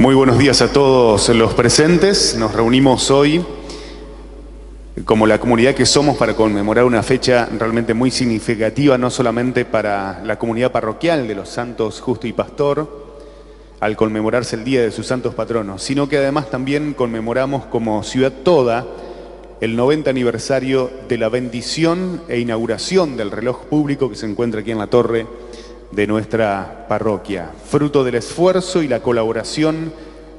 Muy buenos días a todos los presentes. Nos reunimos hoy como la comunidad que somos para conmemorar una fecha realmente muy significativa, no solamente para la comunidad parroquial de los santos Justo y Pastor, al conmemorarse el día de sus santos patronos, sino que además también conmemoramos como ciudad toda el 90 aniversario de la bendición e inauguración del reloj público que se encuentra aquí en la torre de nuestra parroquia, fruto del esfuerzo y la colaboración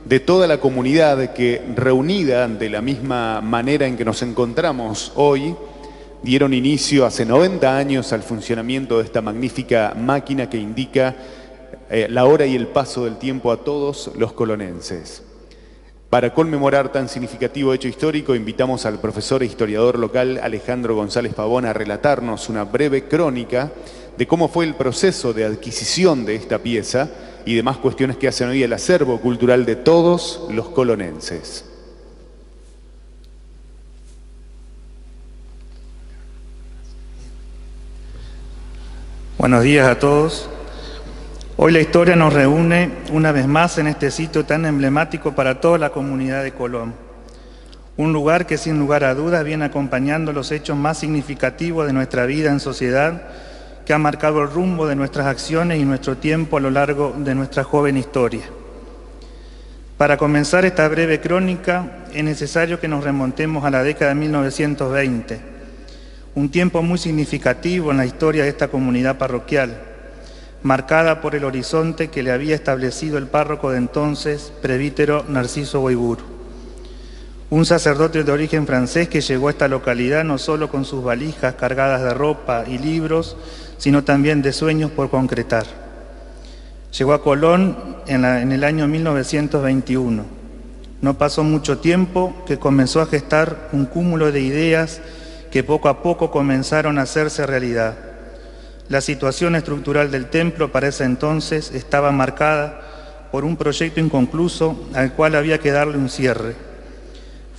de toda la comunidad que, reunida de la misma manera en que nos encontramos hoy, dieron inicio hace 90 años al funcionamiento de esta magnífica máquina que indica la hora y el paso del tiempo a todos los colonenses. Para conmemorar tan significativo hecho histórico, invitamos al profesor e historiador local Alejandro González Pavón a relatarnos una breve crónica de cómo fue el proceso de adquisición de esta pieza y demás cuestiones que hacen hoy el acervo cultural de todos los colonenses. Buenos días a todos. Hoy la historia nos reúne una vez más en este sitio tan emblemático para toda la comunidad de Colón. Un lugar que sin lugar a dudas viene acompañando los hechos más significativos de nuestra vida en sociedad, que ha marcado el rumbo de nuestras acciones y nuestro tiempo a lo largo de nuestra joven historia. Para comenzar esta breve crónica es necesario que nos remontemos a la década de 1920, un tiempo muy significativo en la historia de esta comunidad parroquial, marcada por el horizonte que le había establecido el párroco de entonces, presbítero Narciso Goiburu, un sacerdote de origen francés que llegó a esta localidad no solo con sus valijas cargadas de ropa y libros, sino también de sueños por concretar. Llegó a Colón en el año 1921. No pasó mucho tiempo que comenzó a gestar un cúmulo de ideas que poco a poco comenzaron a hacerse realidad. La situación estructural del templo para ese entonces estaba marcada por un proyecto inconcluso al cual había que darle un cierre.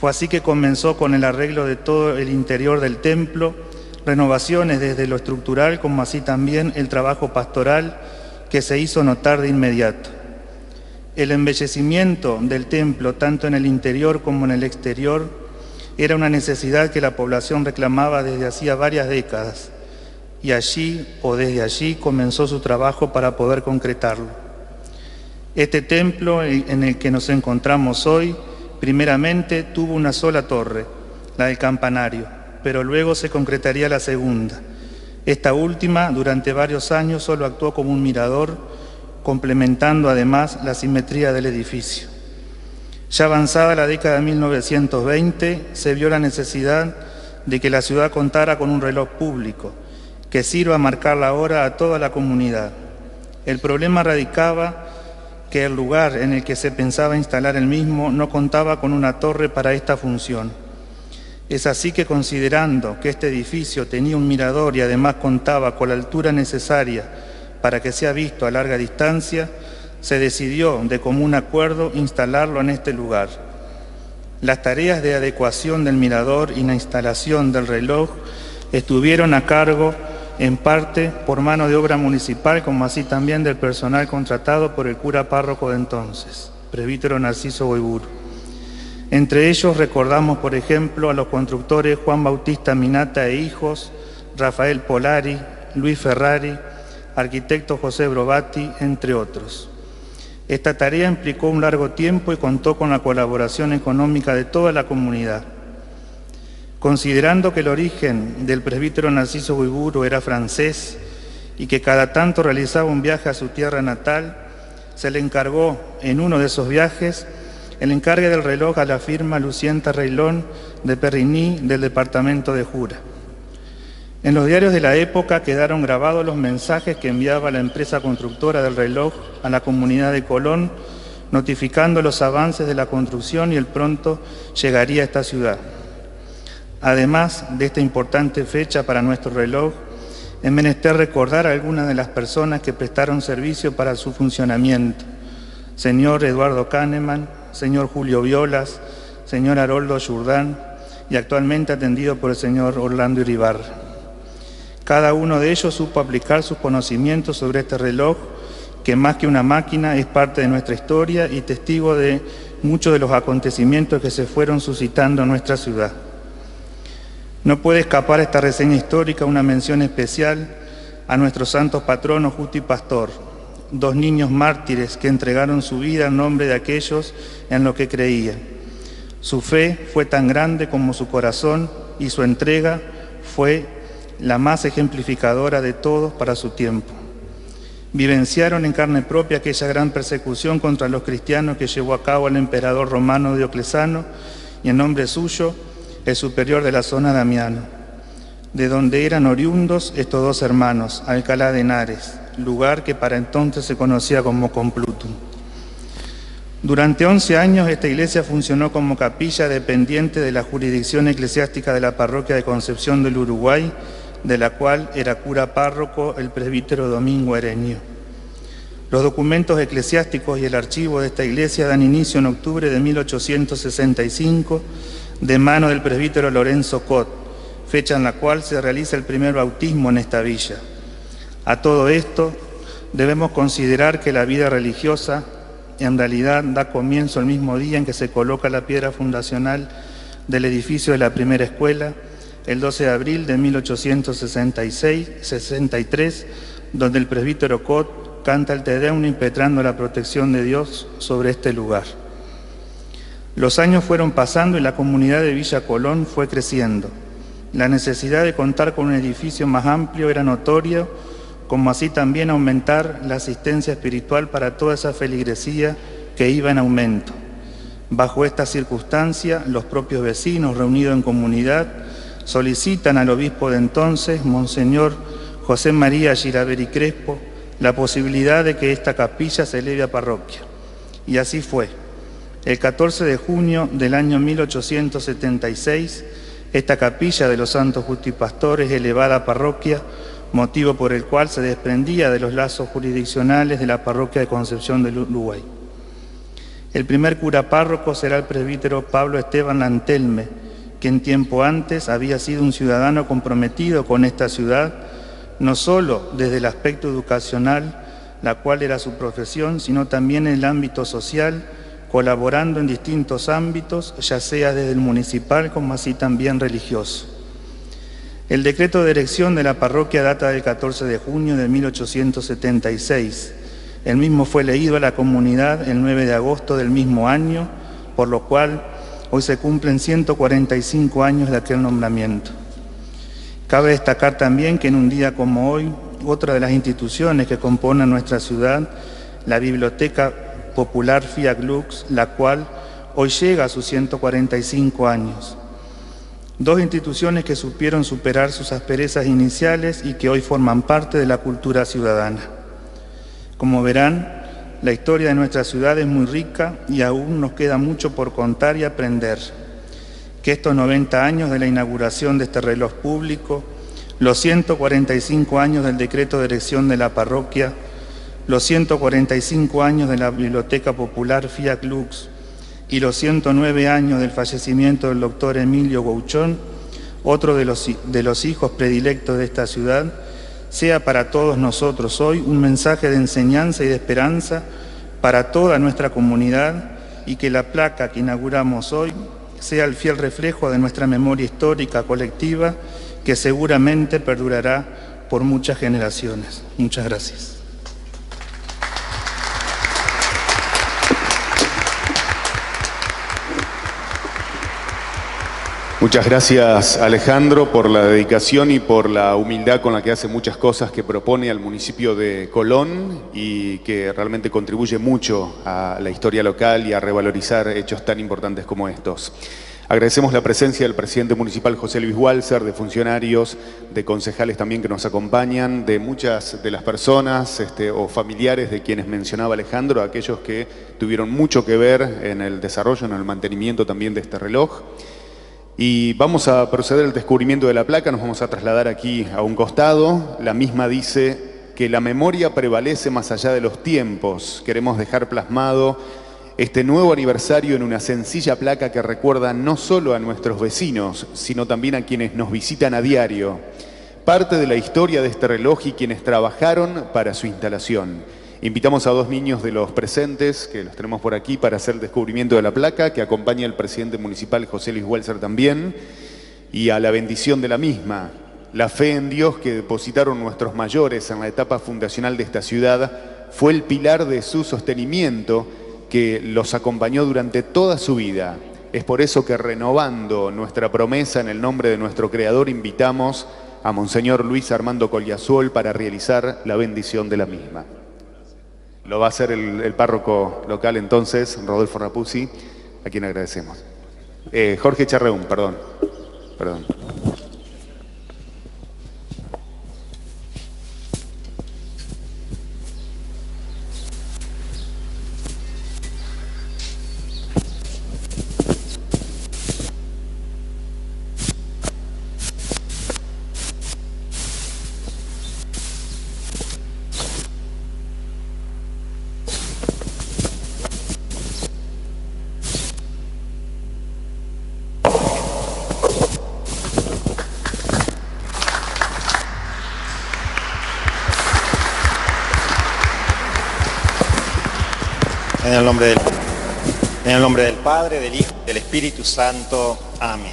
Fue así que comenzó con el arreglo de todo el interior del templo, renovaciones desde lo estructural como así también el trabajo pastoral que se hizo notar de inmediato. El embellecimiento del templo, tanto en el interior como en el exterior, era una necesidad que la población reclamaba desde hacía varias décadas, y allí o desde allí comenzó su trabajo para poder concretarlo. Este templo en el que nos encontramos hoy, primeramente tuvo una sola torre, la del campanario, pero luego se concretaría la segunda. Esta última, durante varios años, solo actuó como un mirador, complementando además la simetría del edificio. Ya avanzada la década de 1920, se vio la necesidad de que la ciudad contara con un reloj público, que sirva a marcar la hora a toda la comunidad. El problema radicaba que el lugar en el que se pensaba instalar el mismo no contaba con una torre para esta función. Es así que, considerando que este edificio tenía un mirador y además contaba con la altura necesaria para que sea visto a larga distancia, se decidió de común acuerdo instalarlo en este lugar. Las tareas de adecuación del mirador y la instalación del reloj estuvieron a cargo en parte por mano de obra municipal, como así también del personal contratado por el cura párroco de entonces, presbítero Narciso Goiburu. Entre ellos recordamos, por ejemplo, a los constructores Juan Bautista Minata e hijos, Rafael Polari, Luis Ferrari, arquitecto José Brovati, entre otros. Esta tarea implicó un largo tiempo y contó con la colaboración económica de toda la comunidad. Considerando que el origen del presbítero Narciso Goiburu era francés y que cada tanto realizaba un viaje a su tierra natal, se le encargó en uno de esos viajes el encargue del reloj a la firma Lucienta Reilón de Perrigny del departamento de Jura. En los diarios de la época quedaron grabados los mensajes que enviaba la empresa constructora del reloj a la comunidad de Colón, notificando los avances de la construcción y el pronto llegaría a esta ciudad. Además de esta importante fecha para nuestro reloj, es menester recordar a algunas de las personas que prestaron servicio para su funcionamiento. Señor Eduardo Kahneman, señor Julio Violas, señor Haroldo Jordán y actualmente atendido por el señor Orlando Iribarra. Cada uno de ellos supo aplicar sus conocimientos sobre este reloj que más que una máquina es parte de nuestra historia y testigo de muchos de los acontecimientos que se fueron suscitando en nuestra ciudad. No puede escapar esta reseña histórica una mención especial a nuestros santos patronos Justo y Pastor, dos niños mártires que entregaron su vida en nombre de aquellos en lo que creían. Su fe fue tan grande como su corazón y su entrega fue la más ejemplificadora de todos para su tiempo. Vivenciaron en carne propia aquella gran persecución contra los cristianos que llevó a cabo el emperador romano Diocleciano y en nombre suyo el superior de la zona Damiano, de donde eran oriundos estos dos hermanos, Alcalá de Henares, lugar que para entonces se conocía como Complutum. Durante 11 años esta iglesia funcionó como capilla dependiente de la jurisdicción eclesiástica de la parroquia de Concepción del Uruguay, de la cual era cura párroco el presbítero Domingo Ereñio. Los documentos eclesiásticos y el archivo de esta iglesia dan inicio en octubre de 1865 de mano del presbítero Lorenzo Cot, fecha en la cual se realiza el primer bautismo en esta villa. A todo esto debemos considerar que la vida religiosa en realidad da comienzo el mismo día en que se coloca la piedra fundacional del edificio de la primera escuela, el 12 de abril de 1863, donde el presbítero Cot canta el Te Deum impetrando la protección de Dios sobre este lugar. Los años fueron pasando y la comunidad de Villa Colón fue creciendo. La necesidad de contar con un edificio más amplio era notoria, como así también aumentar la asistencia espiritual para toda esa feligresía que iba en aumento. Bajo esta circunstancia, los propios vecinos reunidos en comunidad solicitan al obispo de entonces, Monseñor José María Giraveri Crespo, la posibilidad de que esta capilla se eleve a parroquia. Y así fue. El 14 de junio del año 1876, esta capilla de los santos Justo y Pastor es elevada a parroquia, motivo por el cual se desprendía de los lazos jurisdiccionales de la parroquia de Concepción del Uruguay. El primer cura párroco será el presbítero Pablo Esteban Lantelme, quien tiempo antes había sido un ciudadano comprometido con esta ciudad, no solo desde el aspecto educacional, la cual era su profesión, sino también en el ámbito social, colaborando en distintos ámbitos, ya sea desde el municipal como así también religioso. El decreto de erección de la parroquia data del 14 de junio de 1876. El mismo fue leído a la comunidad el 9 de agosto del mismo año, por lo cual hoy se cumplen 145 años de aquel nombramiento. Cabe destacar también que en un día como hoy, otra de las instituciones que componen nuestra ciudad, la Biblioteca Popular Fiat Lux, la cual hoy llega a sus 145 años. Dos instituciones que supieron superar sus asperezas iniciales y que hoy forman parte de la cultura ciudadana. Como verán, la historia de nuestra ciudad es muy rica y aún nos queda mucho por contar y aprender. Que estos 90 años de la inauguración de este reloj público, los 145 años del decreto de erección de la parroquia, los 145 años de la Biblioteca Popular Fiat Lux y los 109 años del fallecimiento del doctor Emilio Gouchón, otro de los hijos predilectos de esta ciudad, sea para todos nosotros hoy un mensaje de enseñanza y de esperanza para toda nuestra comunidad y que la placa que inauguramos hoy sea el fiel reflejo de nuestra memoria histórica colectiva que seguramente perdurará por muchas generaciones. Muchas gracias. Muchas gracias, Alejandro, por la dedicación y por la humildad con la que hace muchas cosas que propone al municipio de Colón y que realmente contribuye mucho a la historia local y a revalorizar hechos tan importantes como estos. Agradecemos la presencia del presidente municipal José Luis Walser, de funcionarios, de concejales también que nos acompañan, de muchas de las personas o familiares de quienes mencionaba Alejandro, aquellos que tuvieron mucho que ver en el desarrollo, en el mantenimiento también de este reloj. Y vamos a proceder al descubrimiento de la placa, nos vamos a trasladar aquí a un costado. La misma dice que la memoria prevalece más allá de los tiempos. Queremos dejar plasmado este nuevo aniversario en una sencilla placa que recuerda no solo a nuestros vecinos, sino también a quienes nos visitan a diario. Parte de la historia de este reloj y quienes trabajaron para su instalación. Invitamos a 2 niños de los presentes, que los tenemos por aquí, para hacer el descubrimiento de la placa, que acompaña el presidente municipal José Luis Welser también, y a la bendición de la misma. La fe en Dios que depositaron nuestros mayores en la etapa fundacional de esta ciudad fue el pilar de su sostenimiento que los acompañó durante toda su vida. Es por eso que, renovando nuestra promesa en el nombre de nuestro Creador, invitamos a Monseñor Luis Armando Collazol para realizar la bendición de la misma. Lo va a hacer el párroco local entonces, Rodolfo Rapuzzi, a quien agradecemos. Jorge Charreún, perdón. En el nombre del Padre, del Hijo, del Espíritu Santo. Amén.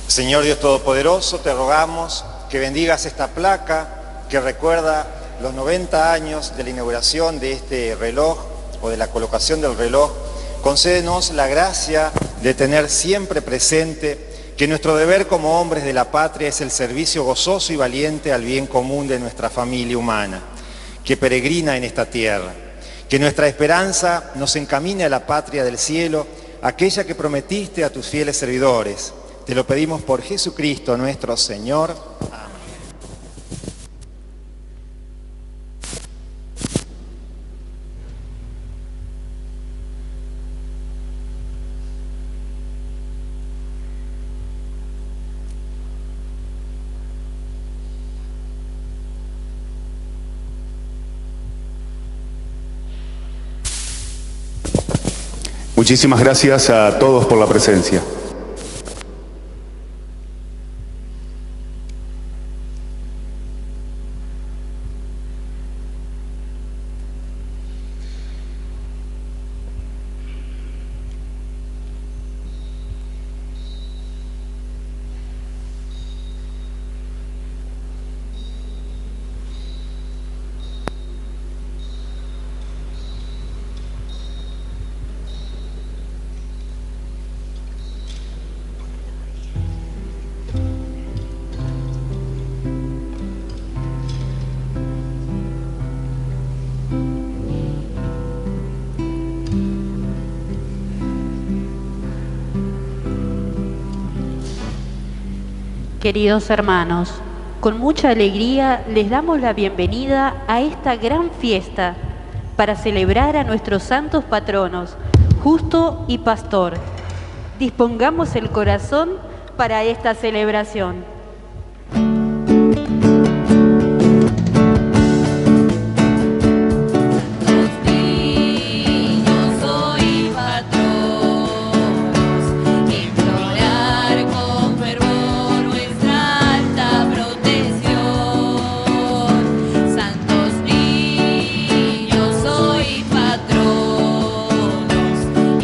Señor Dios Todopoderoso, te rogamos que bendigas esta placa que recuerda los 90 años de la inauguración de este reloj o de la colocación del reloj. Concédenos la gracia de tener siempre presente que nuestro deber como hombres de la patria es el servicio gozoso y valiente al bien común de nuestra familia humana, que peregrina en esta tierra. Que nuestra esperanza nos encamine a la patria del cielo, aquella que prometiste a tus fieles servidores. Te lo pedimos por Jesucristo nuestro Señor. Amén. Muchísimas gracias a todos por la presencia. Queridos hermanos, con mucha alegría les damos la bienvenida a esta gran fiesta para celebrar a nuestros santos patronos, Justo y Pastor. Dispongamos el corazón para esta celebración.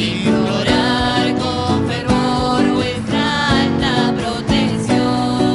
Implorar con fervor vuestra alta protección.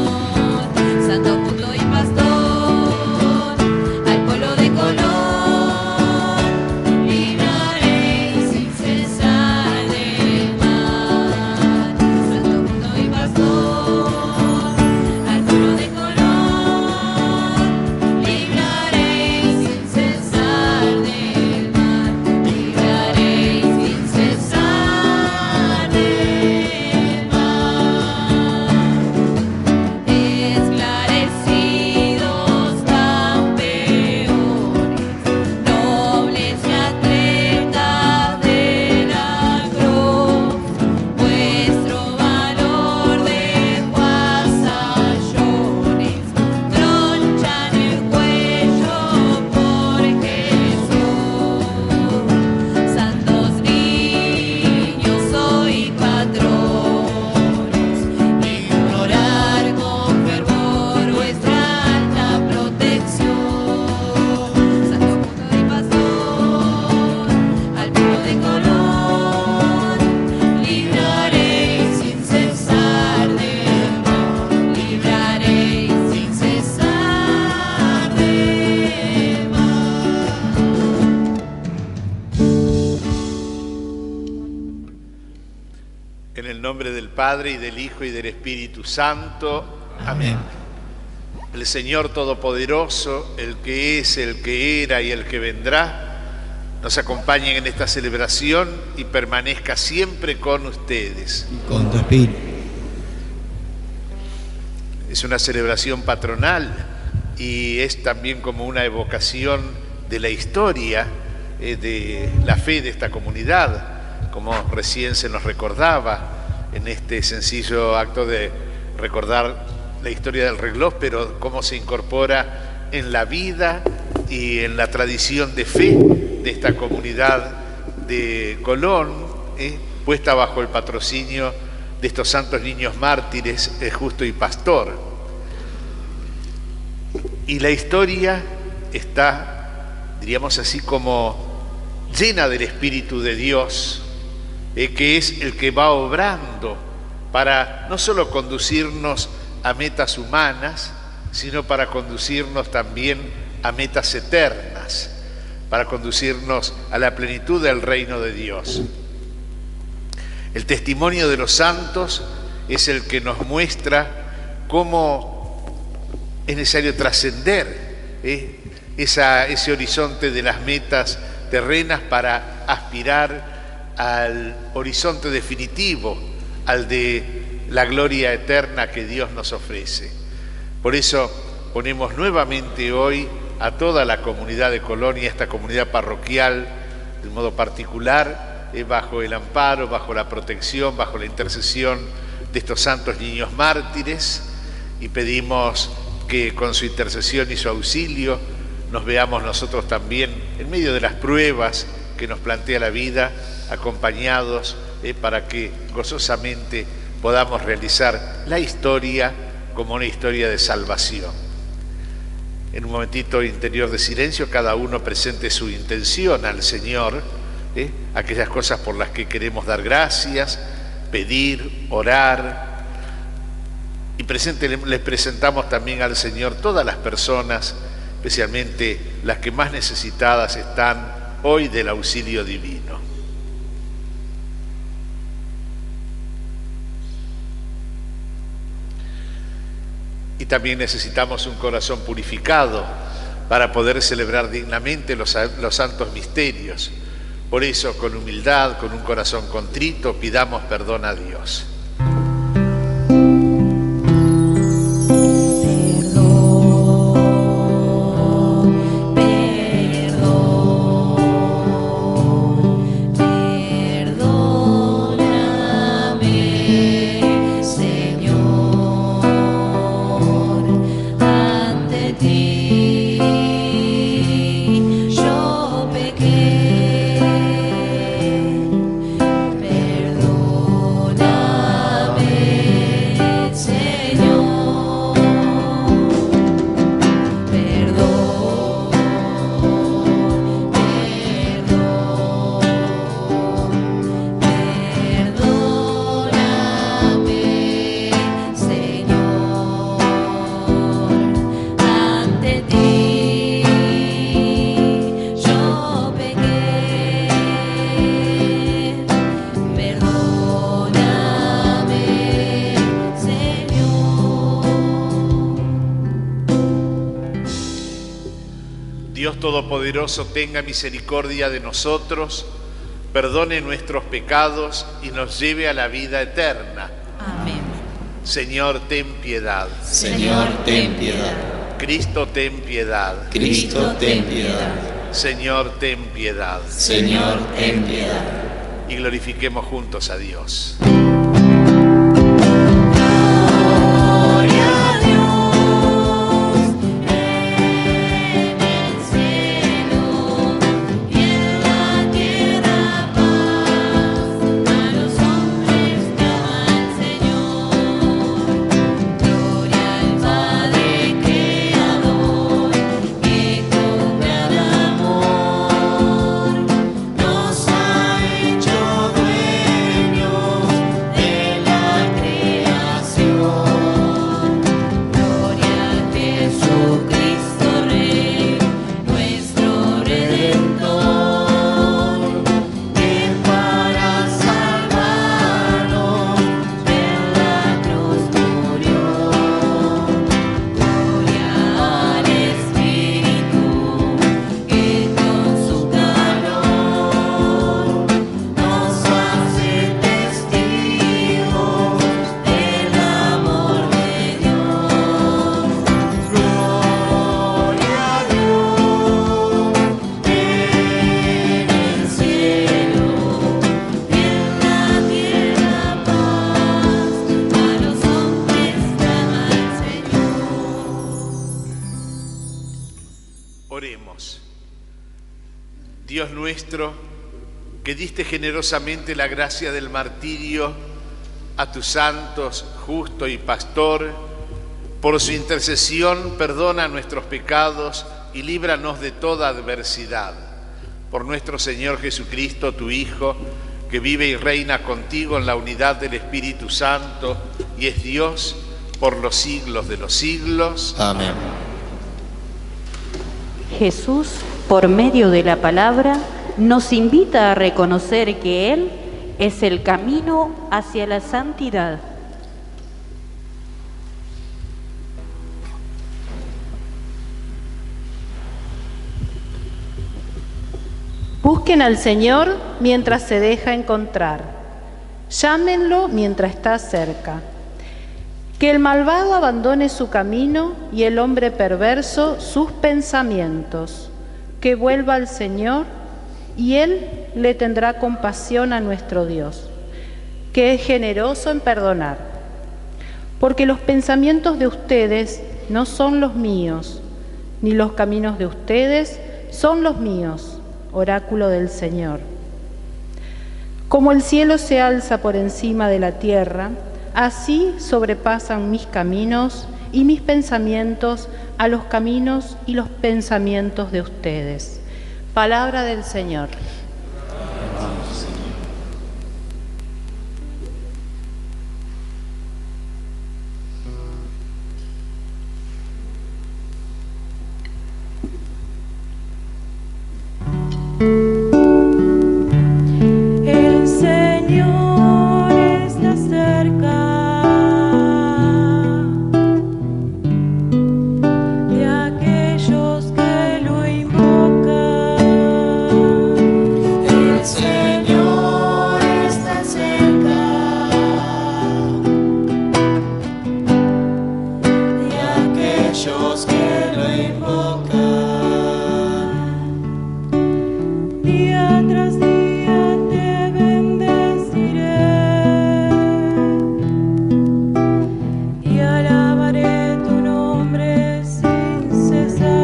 nombre del Padre, y del Hijo, y del Espíritu Santo. Amén. El Señor Todopoderoso, el que es, el que era y el que vendrá, nos acompañe en esta celebración y permanezca siempre con ustedes. Y con tu espíritu. Es una celebración patronal y es también como una evocación de la historia de la fe de esta comunidad, como recién se nos recordaba en este sencillo acto de recordar la historia del reloj, pero cómo se incorpora en la vida y en la tradición de fe de esta comunidad de Colón, puesta bajo el patrocinio de estos santos niños mártires, Justo y Pastor. Y la historia está, diríamos así, como llena del Espíritu de Dios, que es el que va obrando para no solo conducirnos a metas humanas, sino para conducirnos también a metas eternas, para conducirnos a la plenitud del reino de Dios. El testimonio de los santos es el que nos muestra cómo es necesario trascender ese horizonte de las metas terrenas para aspirar al horizonte definitivo, al de la gloria eterna que Dios nos ofrece. Por eso ponemos nuevamente hoy a toda la comunidad de Colón y a esta comunidad parroquial, de modo particular, bajo el amparo, bajo la protección, bajo la intercesión de estos santos niños mártires, y pedimos que con su intercesión y su auxilio nos veamos nosotros también en medio de las pruebas que nos plantea la vida, acompañados para que gozosamente podamos realizar la historia como una historia de salvación. En un momentito interior de silencio, cada uno presente su intención al Señor, aquellas cosas por las que queremos dar gracias, pedir, orar, y les presentamos también al Señor todas las personas, especialmente las que más necesitadas están hoy del auxilio divino. Y también necesitamos un corazón purificado para poder celebrar dignamente los santos misterios. Por eso, con humildad, con un corazón contrito, pidamos perdón a Dios. Dios Todopoderoso tenga misericordia de nosotros, perdone nuestros pecados y nos lleve a la vida eterna. Amén. Señor, ten piedad. Señor, ten piedad. Cristo, ten piedad. Cristo, ten piedad. Señor, ten piedad. Señor, ten piedad. Y glorifiquemos juntos a Dios. Nos ha hecho dueños Dios nuestro, que diste generosamente la gracia del martirio a tus santos, justo y pastor, por su intercesión perdona nuestros pecados y líbranos de toda adversidad. Por nuestro Señor Jesucristo, tu Hijo, que vive y reina contigo en la unidad del Espíritu Santo y es Dios por los siglos de los siglos. Amén. Jesús, por medio de la palabra, nos invita a reconocer que Él es el camino hacia la santidad. Busquen al Señor mientras se deja encontrar. Llámenlo mientras está cerca. Que el malvado abandone su camino y el hombre perverso sus pensamientos. Que vuelva al Señor y Él le tendrá compasión a nuestro Dios, que es generoso en perdonar. Porque los pensamientos de ustedes no son los míos, ni los caminos de ustedes son los míos, oráculo del Señor. Como el cielo se alza por encima de la tierra, así sobrepasan mis caminos y mis pensamientos a los caminos y los pensamientos de ustedes. Palabra del Señor. El Señor está cerca de aquellos que lo invocan. El Señor está cerca de aquellos que lo invocan. Día tras día te bendeciré y alabaré tu nombre sin cesar.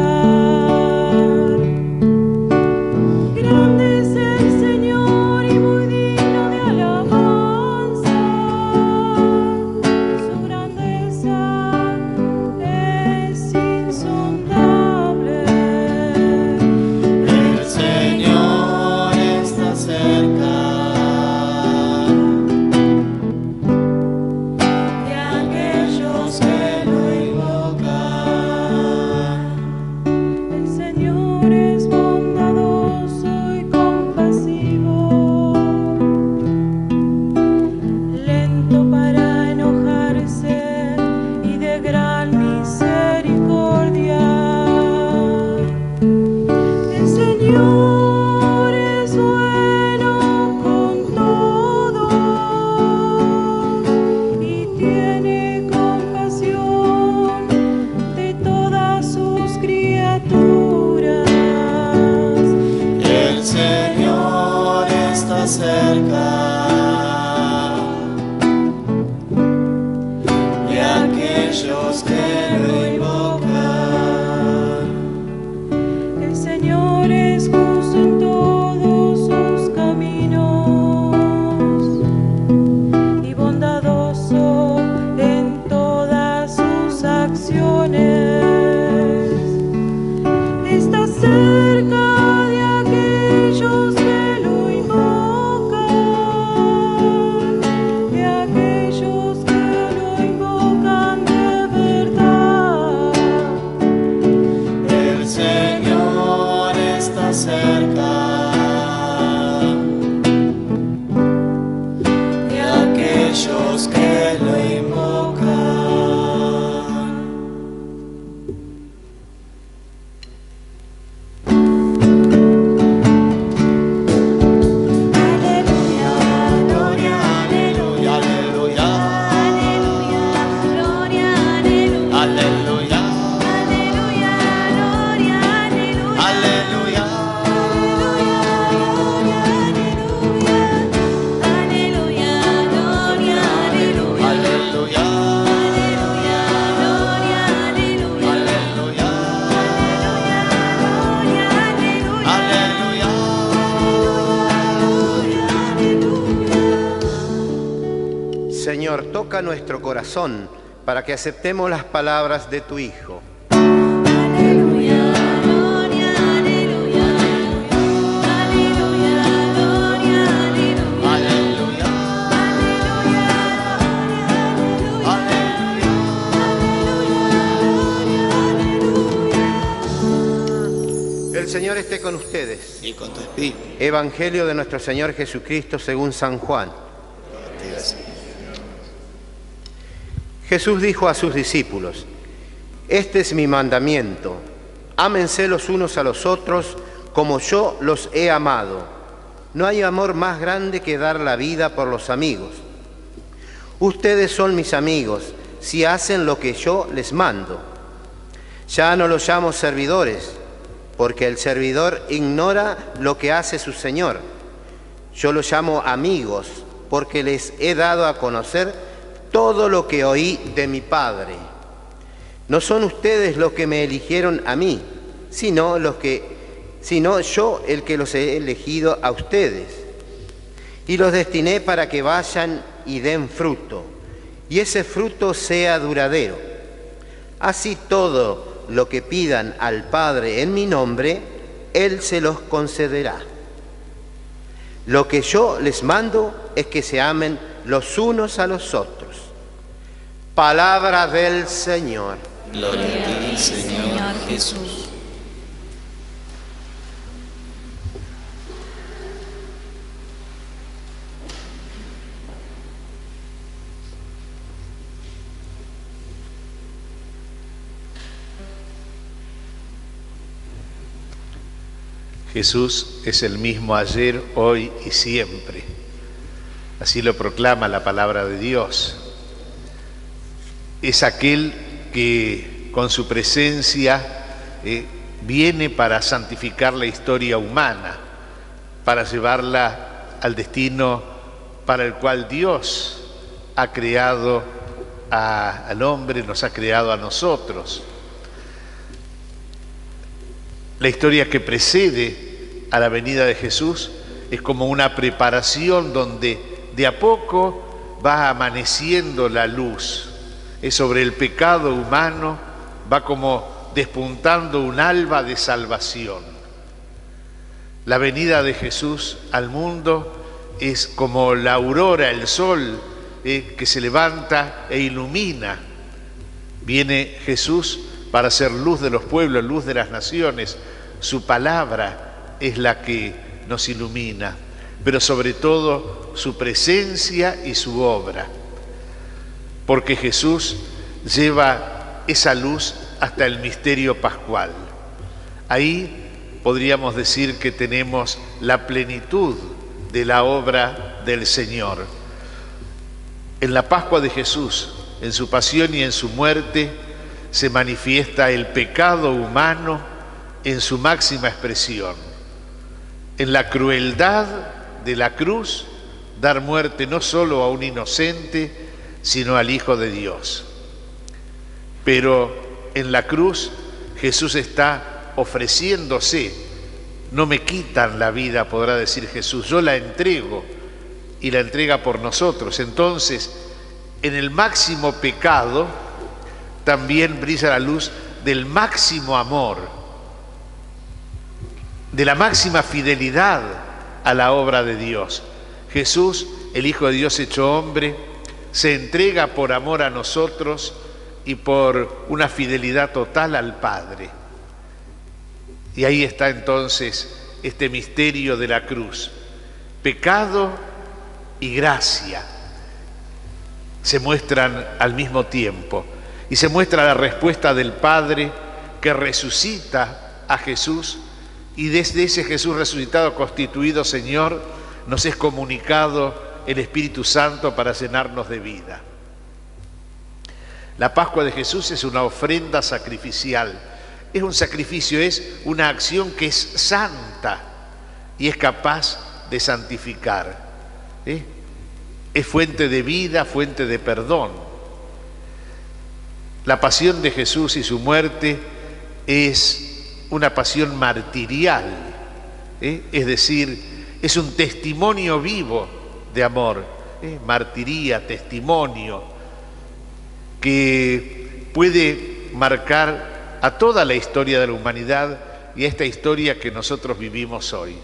Grande es el Señor y muy digno de alabanza. Su grandeza es insondable. El Señor está cerca de aquellos que lo invocan. El Señor es bondadoso y compasivo, lento para enojarse y de gran misericordia. El Señor es bueno con todos y tiene compasión de todas sus criaturas. El Señor está cerca de aquellos que lo invocan. El Señor es justo en todos sus caminos y bondadoso en todas sus acciones. Está cerca de aquellos que lo invocan, de aquellos que lo invocan de verdad. El Señor está cerca de aquellos que lo invocan. Aleluya, gloria, aleluya, aleluya, gloria, aleluya, aleluya, aleluya, gloria, aleluya, aleluya, aleluya, aleluya, gloria, aleluya, aleluya. Señor, toca nuestro corazón para que aceptemos las palabras de tu Hijo. Aleluya, gloria, aleluya, aleluya, gloria, aleluya, aleluya, aleluya. El Señor esté con ustedes. Y con tu espíritu. Evangelio de nuestro Señor Jesucristo según San Juan. Jesús dijo a sus discípulos: este es mi mandamiento, ámense los unos a los otros como yo los he amado. No hay amor más grande que dar la vida por los amigos. Ustedes son mis amigos si hacen lo que yo les mando. Ya no los llamo servidores, porque el servidor ignora lo que hace su Señor. Yo los llamo amigos, porque les he dado a conocer todo lo que oí de mi Padre. No son ustedes los que me eligieron a mí, sino yo el que los he elegido a ustedes. Y los destiné para que vayan y den fruto, y ese fruto sea duradero. Así todo lo que pidan al Padre en mi nombre, Él se los concederá. Lo que yo les mando es que se amen los unos a los otros. Palabra del Señor. Gloria a ti, Señor Jesús. Jesús es el mismo ayer, hoy y siempre. Así lo proclama la palabra de Dios. Es aquel que con su presencia viene para santificar la historia humana, para llevarla al destino para el cual Dios ha creado al hombre, nos ha creado a nosotros. La historia que precede a la venida de Jesús es como una preparación donde de a poco va amaneciendo la luz. Es sobre el pecado humano, va como despuntando un alba de salvación. La venida de Jesús al mundo es como la aurora, el sol que se levanta e ilumina. Viene Jesús para ser luz de los pueblos, luz de las naciones. Su palabra es la que nos ilumina, pero sobre todo su presencia y su obra. Porque Jesús lleva esa luz hasta el misterio pascual. Ahí podríamos decir que tenemos la plenitud de la obra del Señor. En la Pascua de Jesús, en su pasión y en su muerte, se manifiesta el pecado humano en su máxima expresión. En la crueldad de la cruz, dar muerte no solo a un inocente, sino al Hijo de Dios. Pero en la cruz Jesús está ofreciéndose. No me quitan la vida, podrá decir Jesús, yo la entrego y la entrega por nosotros. Entonces, en el máximo pecado también brilla la luz del máximo amor, de la máxima fidelidad a la obra de Dios. Jesús, el Hijo de Dios hecho hombre, se entrega por amor a nosotros y por una fidelidad total al Padre. Y ahí está entonces este misterio de la cruz. Pecado y gracia se muestran al mismo tiempo. Y se muestra la respuesta del Padre que resucita a Jesús, y desde ese Jesús resucitado, constituido Señor, nos es comunicado el Espíritu Santo para llenarnos de vida. La Pascua de Jesús es una ofrenda sacrificial. Es un sacrificio, es una acción que es santa y es capaz de santificar. Es fuente de vida, fuente de perdón. La pasión de Jesús y su muerte es una pasión martirial, es decir, es un testimonio vivo de amor. martiría, testimonio, que puede marcar a toda la historia de la humanidad y a esta historia que nosotros vivimos hoy.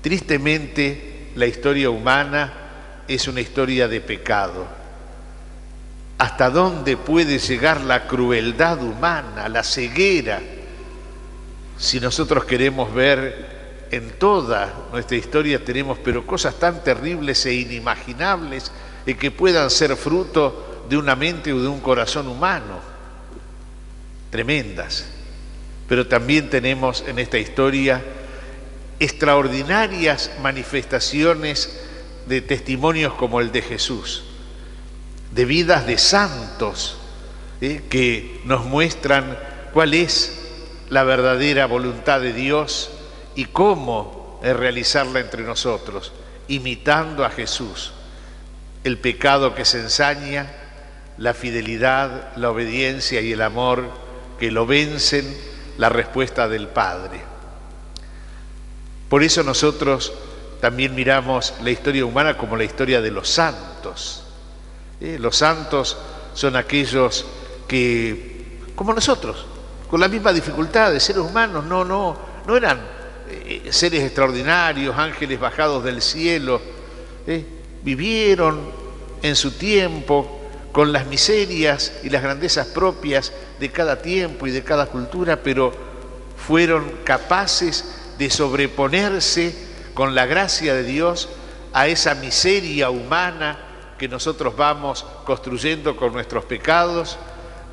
Tristemente, la historia humana es una historia de pecado. ¿Hasta dónde puede llegar la crueldad humana, la ceguera? Si nosotros queremos ver en toda nuestra historia, tenemos pero cosas tan terribles e inimaginables que puedan ser fruto de una mente o de un corazón humano, tremendas. Pero también tenemos en esta historia extraordinarias manifestaciones de testimonios como el de Jesús, de vidas de santos que nos muestran cuál es la verdadera voluntad de Dios y cómo realizarla entre nosotros, imitando a Jesús. El pecado que se ensaña, la fidelidad, la obediencia y el amor que lo vencen, la respuesta del Padre. Por eso nosotros también miramos la historia humana como la historia de los santos. Los santos son aquellos que, como nosotros, con la misma dificultad de seres humanos, no eran seres extraordinarios, ángeles bajados del cielo, vivieron en su tiempo con las miserias y las grandezas propias de cada tiempo y de cada cultura, pero fueron capaces de sobreponerse con la gracia de Dios a esa miseria humana que nosotros vamos construyendo con nuestros pecados,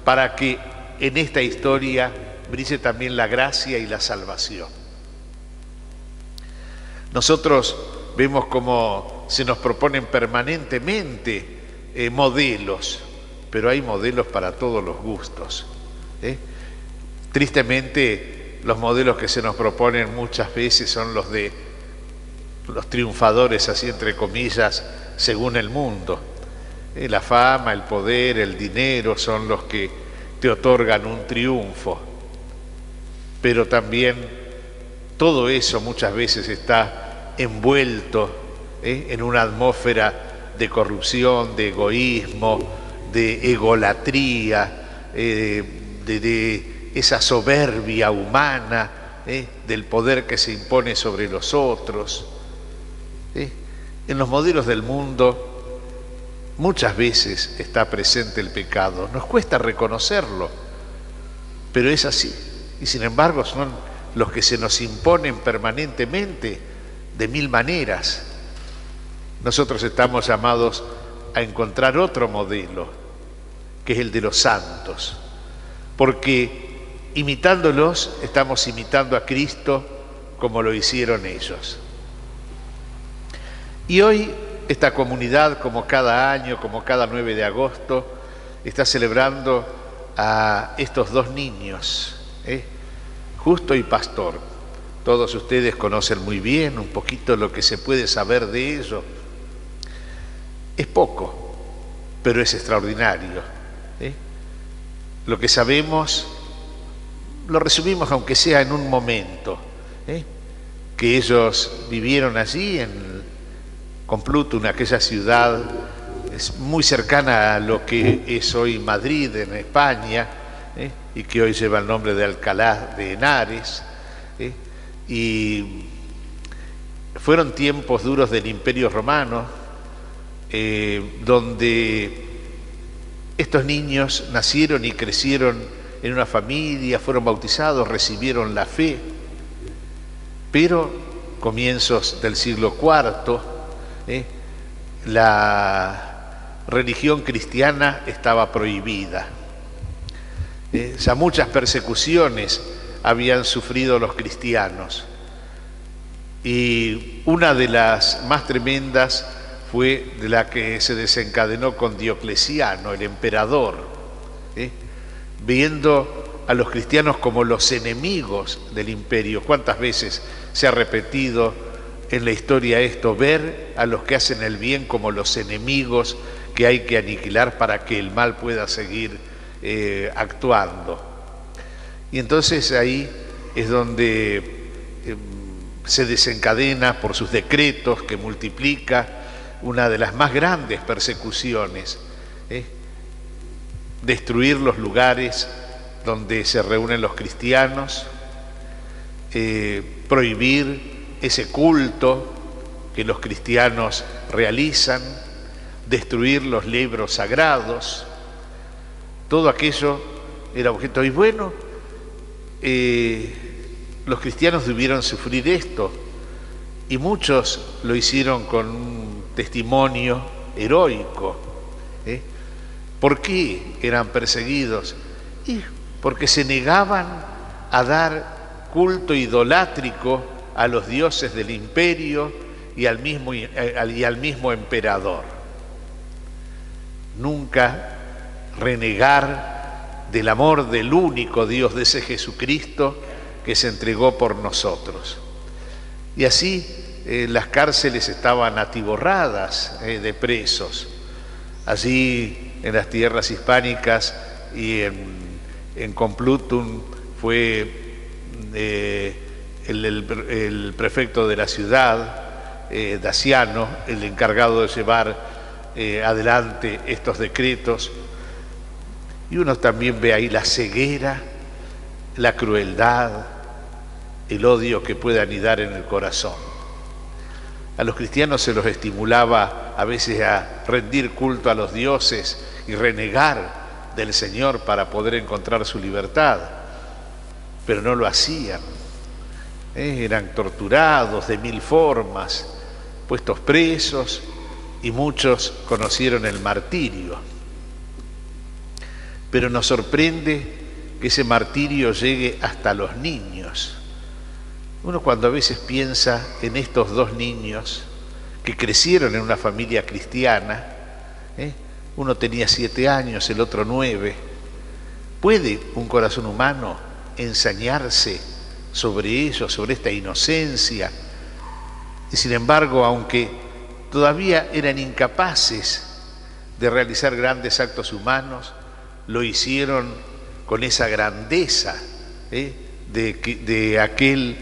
para que en esta historia brille también la gracia y la salvación. Nosotros vemos cómo se nos proponen permanentemente modelos, pero hay modelos para todos los gustos. Tristemente, los modelos que se nos proponen muchas veces son los de los triunfadores, así entre comillas, según el mundo. La fama, el poder, el dinero son los que te otorgan un triunfo. Pero también todo eso muchas veces está envuelto en una atmósfera de corrupción, de egoísmo, de egolatría, de esa soberbia humana, del poder que se impone sobre los otros. En los modelos del mundo muchas veces está presente el pecado. Nos cuesta reconocerlo, pero es así. Y sin embargo son los que se nos imponen permanentemente de mil maneras. Nosotros estamos llamados a encontrar otro modelo, que es el de los santos, porque imitándolos estamos imitando a Cristo como lo hicieron ellos. Y hoy esta comunidad, como cada año, como cada 9 de agosto, está celebrando a estos dos niños, Justo y Pastor. Todos ustedes conocen muy bien un poquito lo que se puede saber de ellos. Es poco, pero es extraordinario. Lo que sabemos lo resumimos, aunque sea en un momento, que ellos vivieron allí en Complutum, aquella ciudad es muy cercana a lo que es hoy Madrid en España, y que hoy lleva el nombre de Alcalá de Henares, y fueron tiempos duros del Imperio Romano, donde estos niños nacieron y crecieron en una familia, fueron bautizados, recibieron la fe, pero comienzos del siglo IV, la religión cristiana estaba prohibida. Ya muchas persecuciones habían sufrido los cristianos, y una de las más tremendas fue de la que se desencadenó con Diocleciano, el emperador, viendo a los cristianos como los enemigos del imperio. ¿Cuántas veces se ha repetido en la historia esto? Ver a los que hacen el bien como los enemigos que hay que aniquilar para que el mal pueda seguir actuando. Y entonces ahí es donde se desencadena por sus decretos que multiplica una de las más grandes persecuciones, destruir los lugares donde se reúnen los cristianos, prohibir ese culto que los cristianos realizan, destruir los libros sagrados. Todo aquello era objeto. Y bueno, los cristianos debieron sufrir esto, y muchos lo hicieron con un testimonio heroico. ¿Por qué eran perseguidos? Y porque se negaban a dar culto idolátrico a los dioses del imperio y al mismo emperador. Nunca renegar del amor del único Dios, de ese Jesucristo que se entregó por nosotros. Y así las cárceles estaban atiborradas de presos. Allí en las tierras hispánicas y en Complutum fue el prefecto de la ciudad, Daciano, el encargado de llevar adelante estos decretos. Y uno también ve ahí la ceguera, la crueldad, el odio que puede anidar en el corazón. A los cristianos se los estimulaba a veces a rendir culto a los dioses y renegar del Señor para poder encontrar su libertad, pero no lo hacían. Eran torturados de mil formas, puestos presos, y muchos conocieron el martirio. Pero nos sorprende que ese martirio llegue hasta los niños. Uno cuando a veces piensa en estos dos niños que crecieron en una familia cristiana, uno tenía 7 años, el otro 9, ¿puede un corazón humano ensañarse sobre ellos, sobre esta inocencia? Y sin embargo, aunque todavía eran incapaces de realizar grandes actos humanos, lo hicieron con esa grandeza de aquel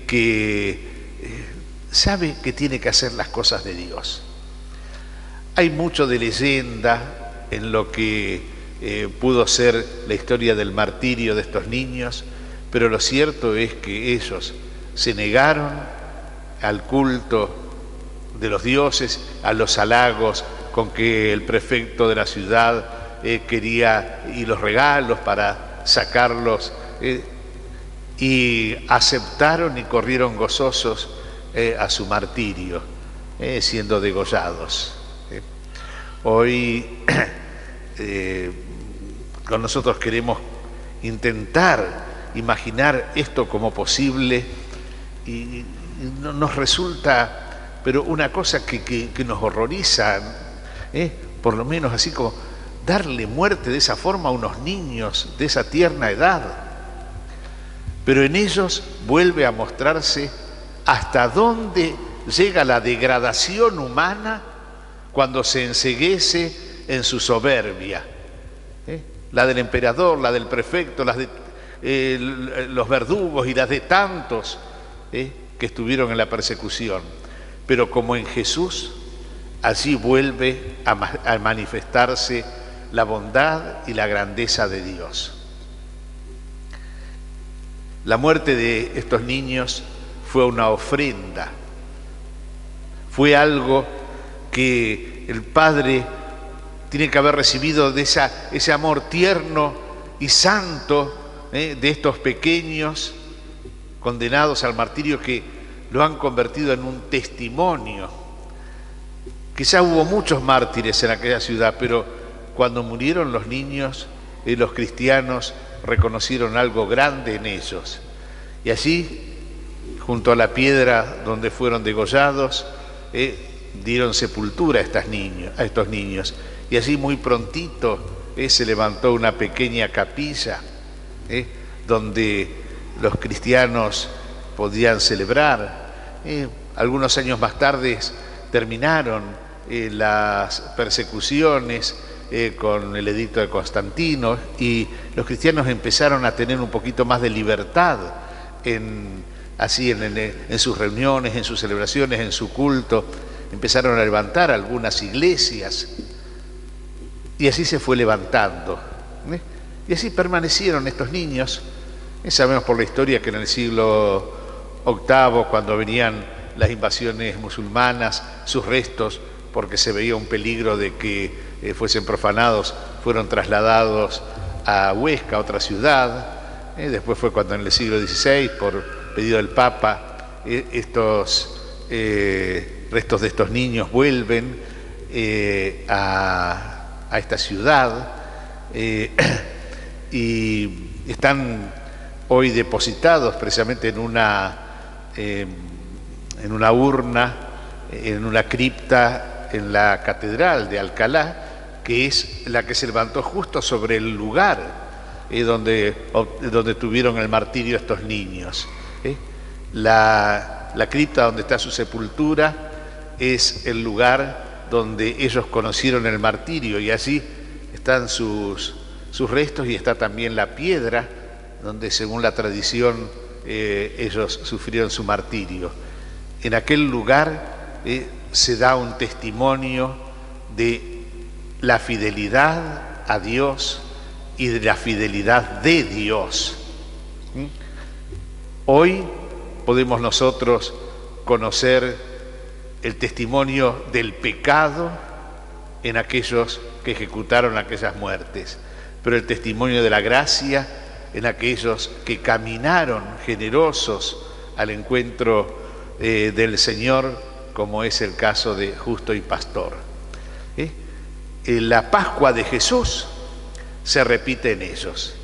que sabe que tiene que hacer las cosas de Dios. Hay mucho de leyenda en lo que pudo ser la historia del martirio de estos niños, pero lo cierto es que ellos se negaron al culto de los dioses, a los halagos con que el prefecto de la ciudad quería, y los regalos para sacarlos, y aceptaron y corrieron gozosos a su martirio, siendo degollados. Hoy con nosotros queremos intentar imaginar esto como posible, y no nos resulta, pero una cosa que nos horroriza, por lo menos así como darle muerte de esa forma a unos niños de esa tierna edad. Pero en ellos vuelve a mostrarse hasta dónde llega la degradación humana cuando se enceguece en su soberbia. La del emperador, la del prefecto, las de los verdugos y las de tantos que estuvieron en la persecución. Pero como en Jesús, allí vuelve a manifestarse la bondad y la grandeza de Dios. La muerte de estos niños fue una ofrenda, fue algo que el Padre tiene que haber recibido de ese amor tierno y santo de estos pequeños condenados al martirio, que lo han convertido en un testimonio. Quizá hubo muchos mártires en aquella ciudad, pero cuando murieron los niños, los cristianos reconocieron algo grande en ellos. Y allí, junto a la piedra donde fueron degollados, dieron sepultura a estos niños. Y allí muy prontito se levantó una pequeña capilla donde los cristianos podían celebrar. Algunos años más tarde terminaron las persecuciones con el edicto de Constantino, y los cristianos empezaron a tener un poquito más de libertad en sus reuniones, en sus celebraciones, en su culto. empezaron a levantar algunas iglesias, y así se fue levantando. Y así permanecieron estos niños. Sabemos por la historia que en el siglo VIII, cuando venían las invasiones musulmanas, sus restos, porque se veía un peligro de que fuesen profanados, fueron trasladados a Huesca, otra ciudad. Después fue cuando en el siglo XVI, por pedido del Papa, estos restos de estos niños vuelven a esta ciudad y están hoy depositados precisamente en una urna, en una cripta en la catedral de Alcalá, que es la que se levantó justo sobre el lugar donde tuvieron el martirio estos niños. La cripta donde está su sepultura es el lugar donde ellos conocieron el martirio, y allí están sus restos, y está también la piedra donde, según la tradición, ellos sufrieron su martirio. En aquel lugar se da un testimonio de la fidelidad a Dios y de la fidelidad de Dios. Hoy podemos nosotros conocer el testimonio del pecado en aquellos que ejecutaron aquellas muertes, pero el testimonio de la gracia en aquellos que caminaron generosos al encuentro del Señor, como es el caso de Justo y Pastor. La Pascua de Jesús se repite en ellos.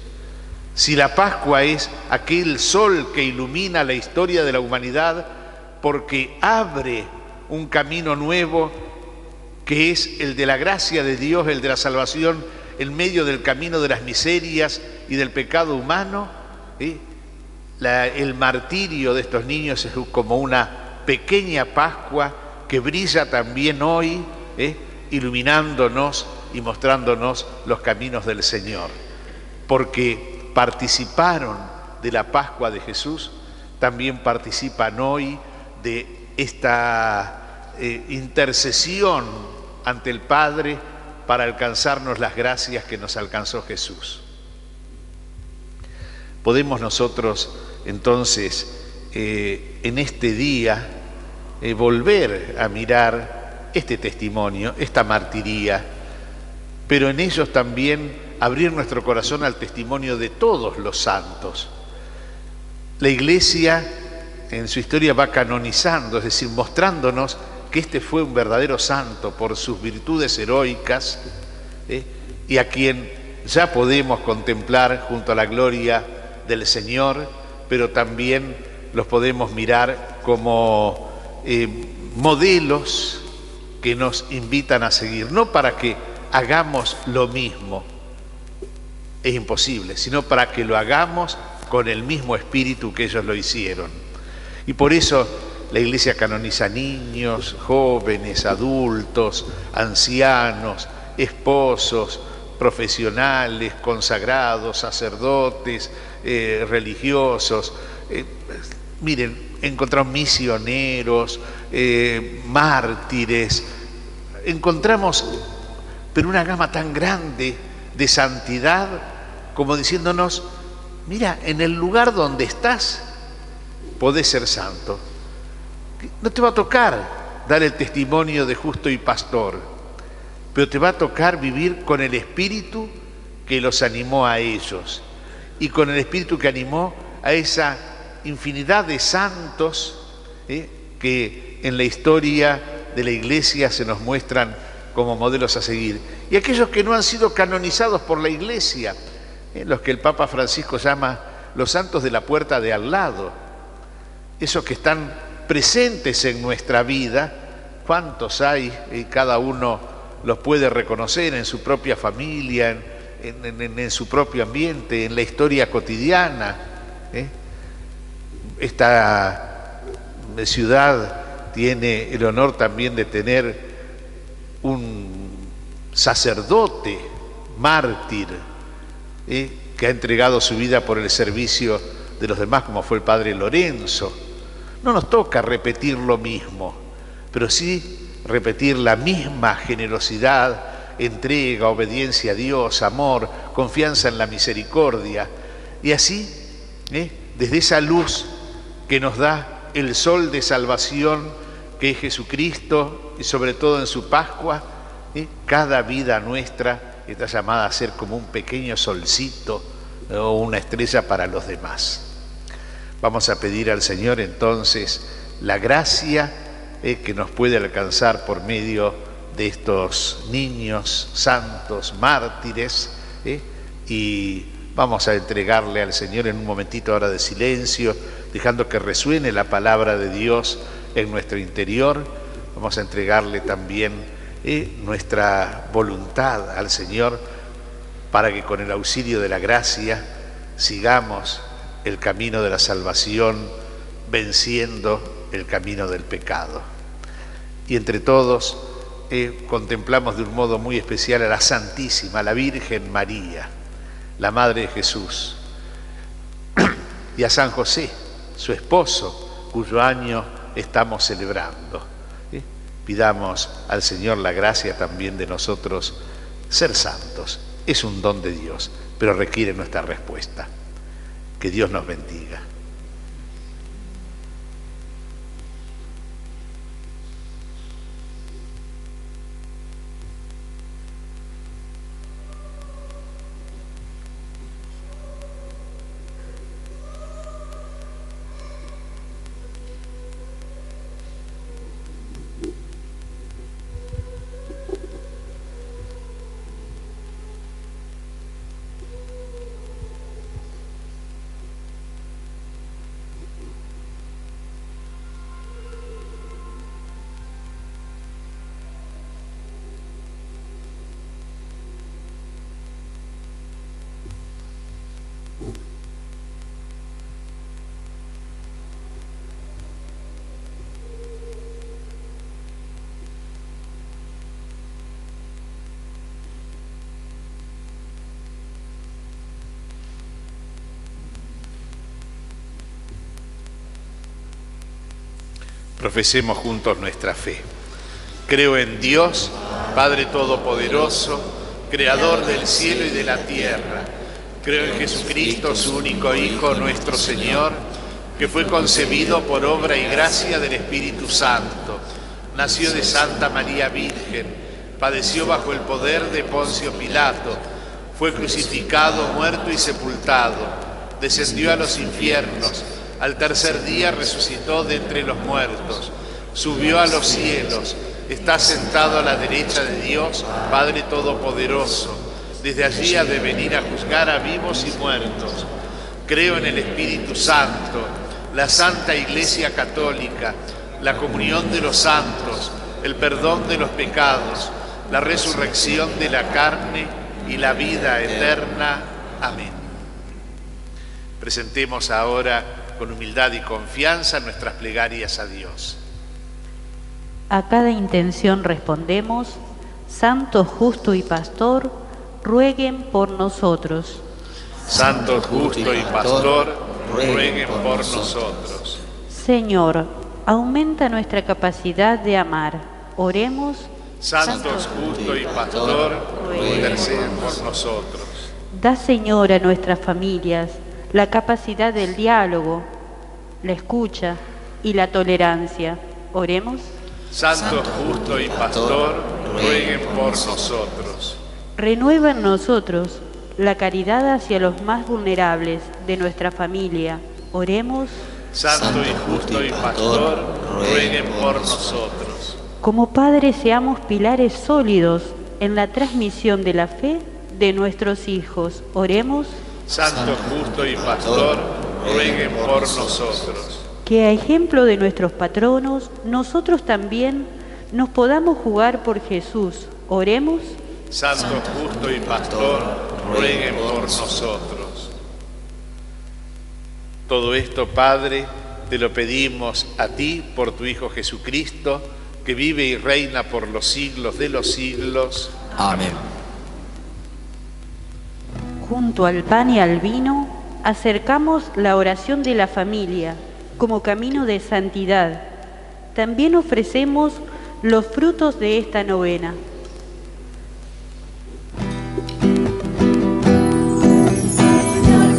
Si la Pascua es aquel sol que ilumina la historia de la humanidad porque abre un camino nuevo, que es el de la gracia de Dios, el de la salvación en medio del camino de las miserias y del pecado humano, el martirio de estos niños es como una pequeña Pascua que brilla también hoy, iluminándonos y mostrándonos los caminos del Señor. Porque participaron de la Pascua de Jesús, también participan hoy de esta intercesión ante el Padre para alcanzarnos las gracias que nos alcanzó Jesús. Podemos nosotros entonces en este día volver a mirar este testimonio, esta martiría, pero en ellos también abrir nuestro corazón al testimonio de todos los santos. La Iglesia en su historia va canonizando, es decir, mostrándonos que este fue un verdadero santo por sus virtudes heroicas, y a quien ya podemos contemplar junto a la gloria del Señor, pero también los podemos mirar como modelos que nos invitan a seguir, no para que hagamos lo mismo, es imposible, sino para que lo hagamos con el mismo espíritu que ellos lo hicieron. Y por eso la Iglesia canoniza niños, jóvenes, adultos, ancianos, esposos, profesionales, consagrados, sacerdotes, religiosos. Miren, encontramos misioneros, mártires, encontramos, pero una gama tan grande de santidad, como diciéndonos, mira, en el lugar donde estás, podés ser santo. No te va a tocar dar el testimonio de Justo y Pastor, pero te va a tocar vivir con el espíritu que los animó a ellos y con el espíritu que animó a esa infinidad de santos que en la historia de la Iglesia se nos muestran como modelos a seguir. Y aquellos que no han sido canonizados por la Iglesia, los que el Papa Francisco llama los santos de la puerta de al lado, esos que están presentes en nuestra vida. ¿Cuántos hay? Cada uno los puede reconocer en su propia familia, en su propio ambiente, en la historia cotidiana. Esta ciudad tiene el honor también de tener un sacerdote mártir que ha entregado su vida por el servicio de los demás, como fue el padre Lorenzo. No nos toca repetir lo mismo, pero sí repetir la misma generosidad, entrega, obediencia a Dios, amor, confianza en la misericordia. Y así, desde esa luz que nos da el sol de salvación, que es Jesucristo, y sobre todo en su Pascua, cada vida nuestra está llamada a ser como un pequeño solcito o una estrella para los demás. Vamos a pedir al Señor entonces la gracia que nos puede alcanzar por medio de estos niños santos, mártires, y vamos a entregarle al Señor en un momentito ahora de silencio, dejando que resuene la palabra de Dios en nuestro interior. Vamos a entregarle también nuestra voluntad al Señor para que con el auxilio de la gracia sigamos el camino de la salvación, venciendo el camino del pecado. Y entre todos contemplamos de un modo muy especial a la Santísima, a la Virgen María, la Madre de Jesús, y a San José, su esposo, cuyo año estamos celebrando. Pidamos al Señor la gracia también de nosotros ser santos. Es un don de Dios, pero requiere nuestra respuesta. Que Dios nos bendiga. Profesemos juntos nuestra fe. Creo en Dios, Padre Todopoderoso, Creador del cielo y de la tierra. Creo en Jesucristo, su único Hijo, nuestro Señor, que fue concebido por obra y gracia del Espíritu Santo. Nació de Santa María Virgen, padeció bajo el poder de Poncio Pilato, fue crucificado, muerto y sepultado, descendió a los infiernos, al tercer día resucitó de entre los muertos, subió a los cielos, está sentado a la derecha de Dios, Padre Todopoderoso. Desde allí ha de venir a juzgar a vivos y muertos. Creo en el Espíritu Santo, la Santa Iglesia Católica, la comunión de los santos, el perdón de los pecados, la resurrección de la carne y la vida eterna. Amén. Presentemos ahora con humildad y confianza nuestras plegarias a Dios. A cada intención respondemos: Santo, justo y pastor, rueguen por nosotros. Santo, justo y pastor, rueguen por nosotros. Señor, aumenta nuestra capacidad de amar. Oremos. Santo, justo y pastor, interceden por nosotros. Da, Señor, a nuestras familias la capacidad del diálogo, la escucha y la tolerancia. Oremos. Santo, justo y pastor, rueguen por nosotros. Renueva en nosotros la caridad hacia los más vulnerables de nuestra familia. Oremos. Santo y justo y pastor, rueguen por nosotros. Como padres seamos pilares sólidos en la transmisión de la fe de nuestros hijos. Oremos. Santo, justo y pastor, rueguen por nosotros. Que a ejemplo de nuestros patronos, nosotros también nos podamos jugar por Jesús. Oremos. Santo, justo y pastor, rueguen por nosotros. Todo esto, Padre, te lo pedimos a ti por tu Hijo Jesucristo, que vive y reina por los siglos de los siglos. Amén. Junto al pan y al vino, acercamos la oración de la familia como camino de santidad. También ofrecemos los frutos de esta novena.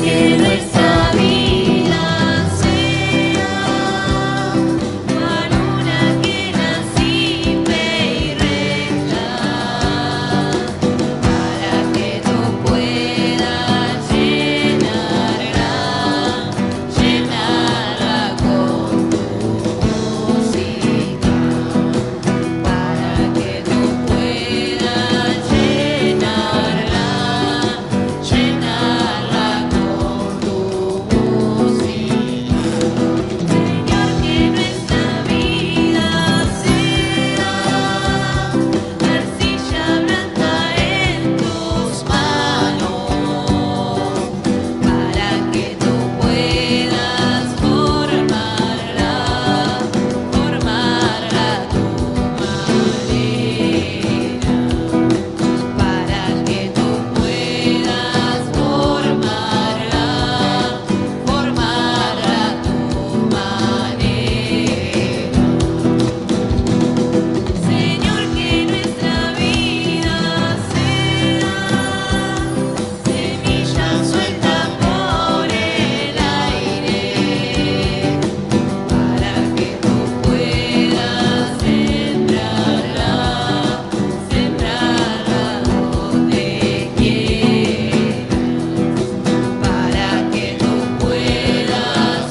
Que nuestra vida sea cual una que simple y recta, para que tú puedas llenarla con tu música, para que tú puedas llenarla con tu música. Señor, que nuestra vida sea arcilla blanda en tus manos, para que tú puedas formarla a tu manera, para que tú puedas formarla a tu manera. Señor, que nuestra vida sea semilla suelta por el aire, para que tú puedas sembrarla donde quieras, para que tú puedas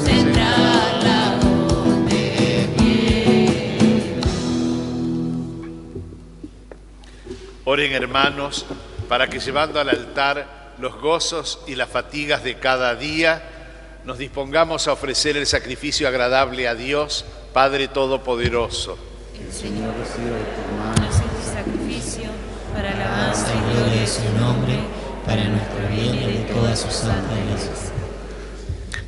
sembrarla donde quieras. Oren, hermanos, para que llevando al altar los gozos y las fatigas de cada día, nos dispongamos a ofrecer el sacrificio agradable a Dios, Padre Todopoderoso. El Señor reciba de tu mano este sacrificio para alabanza y gloria de su nombre, para nuestro bien y de toda su santa iglesia.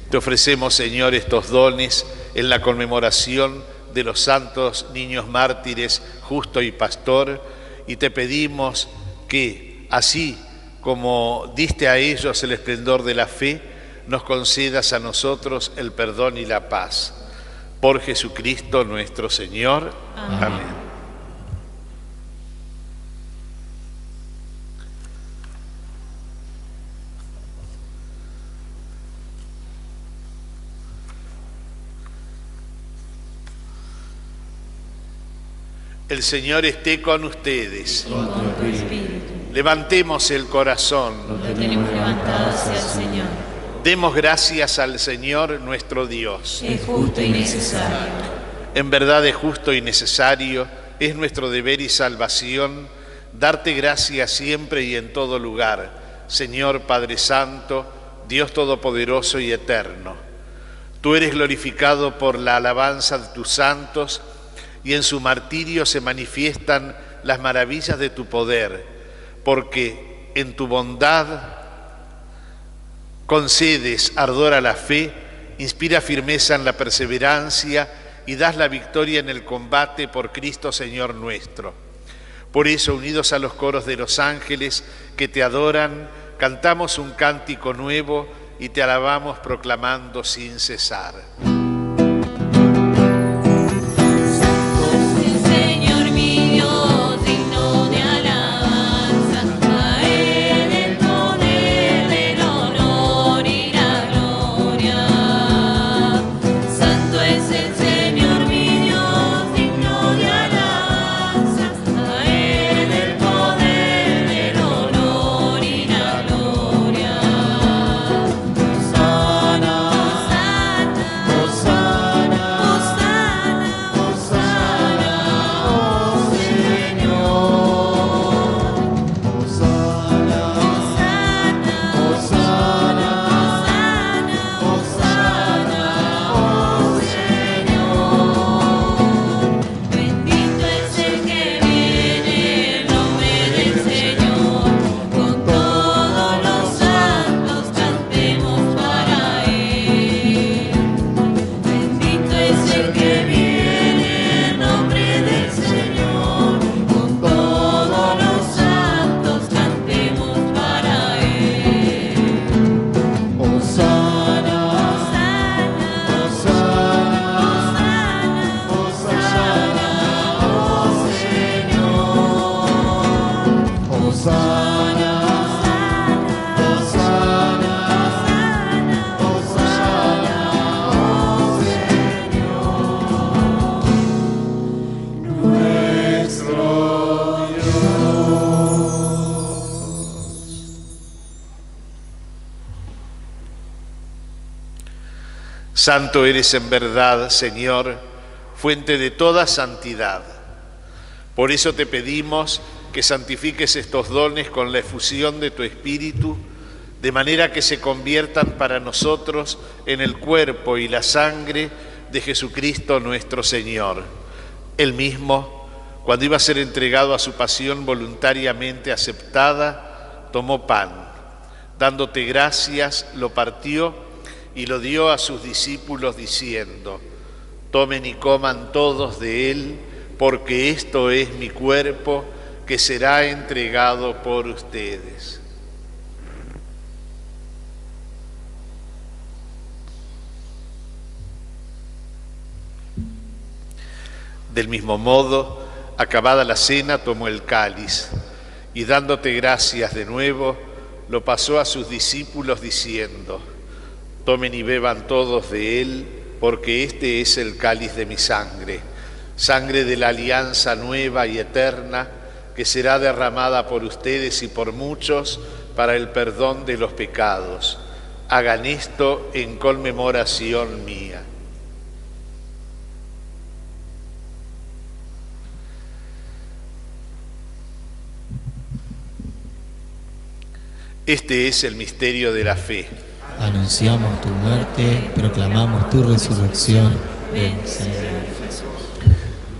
Te ofrecemos, Señor, estos dones en la conmemoración de los santos niños mártires Justo y Pastor, y te pedimos que, así como diste a ellos el esplendor de la fe, nos concedas a nosotros el perdón y la paz. Por Jesucristo nuestro Señor. Amén. El Señor esté con ustedes. Con tu espíritu. Levantemos el corazón. Lo tenemos levantado hacia el Señor. Demos gracias al Señor nuestro Dios. Es justo y necesario. En verdad es justo y necesario, es nuestro deber y salvación, darte gracias siempre y en todo lugar, Señor Padre Santo, Dios Todopoderoso y Eterno. Tú eres glorificado por la alabanza de tus santos, y en su martirio se manifiestan las maravillas de tu poder, porque en tu bondad concedes ardor a la fe, inspira firmeza en la perseverancia y das la victoria en el combate por Cristo Señor nuestro. Por eso, unidos a los coros de los ángeles que te adoran, cantamos un cántico nuevo y te alabamos proclamando sin cesar. Sana, Santo eres en verdad, Señor, fuente de toda santidad. Por eso te pedimos que santifiques estos dones con la efusión de tu Espíritu, de manera que se conviertan para nosotros en el cuerpo y la sangre de Jesucristo nuestro Señor. Él mismo, cuando iba a ser entregado a su pasión voluntariamente aceptada, tomó pan. Dándote gracias, lo partió y lo dio a sus discípulos diciendo: tomen y coman todos de él, porque esto es mi cuerpo que será entregado por ustedes. Del mismo modo, acabada la cena, tomó el cáliz y dándote gracias de nuevo, lo pasó a sus discípulos diciendo: tomen y beban todos de él, porque este es el cáliz de mi sangre, sangre de la alianza nueva y eterna, que será derramada por ustedes y por muchos para el perdón de los pecados. Hagan esto en conmemoración mía. Este es el misterio de la fe. Anunciamos tu muerte, proclamamos tu resurrección. Ven, Señor Jesús.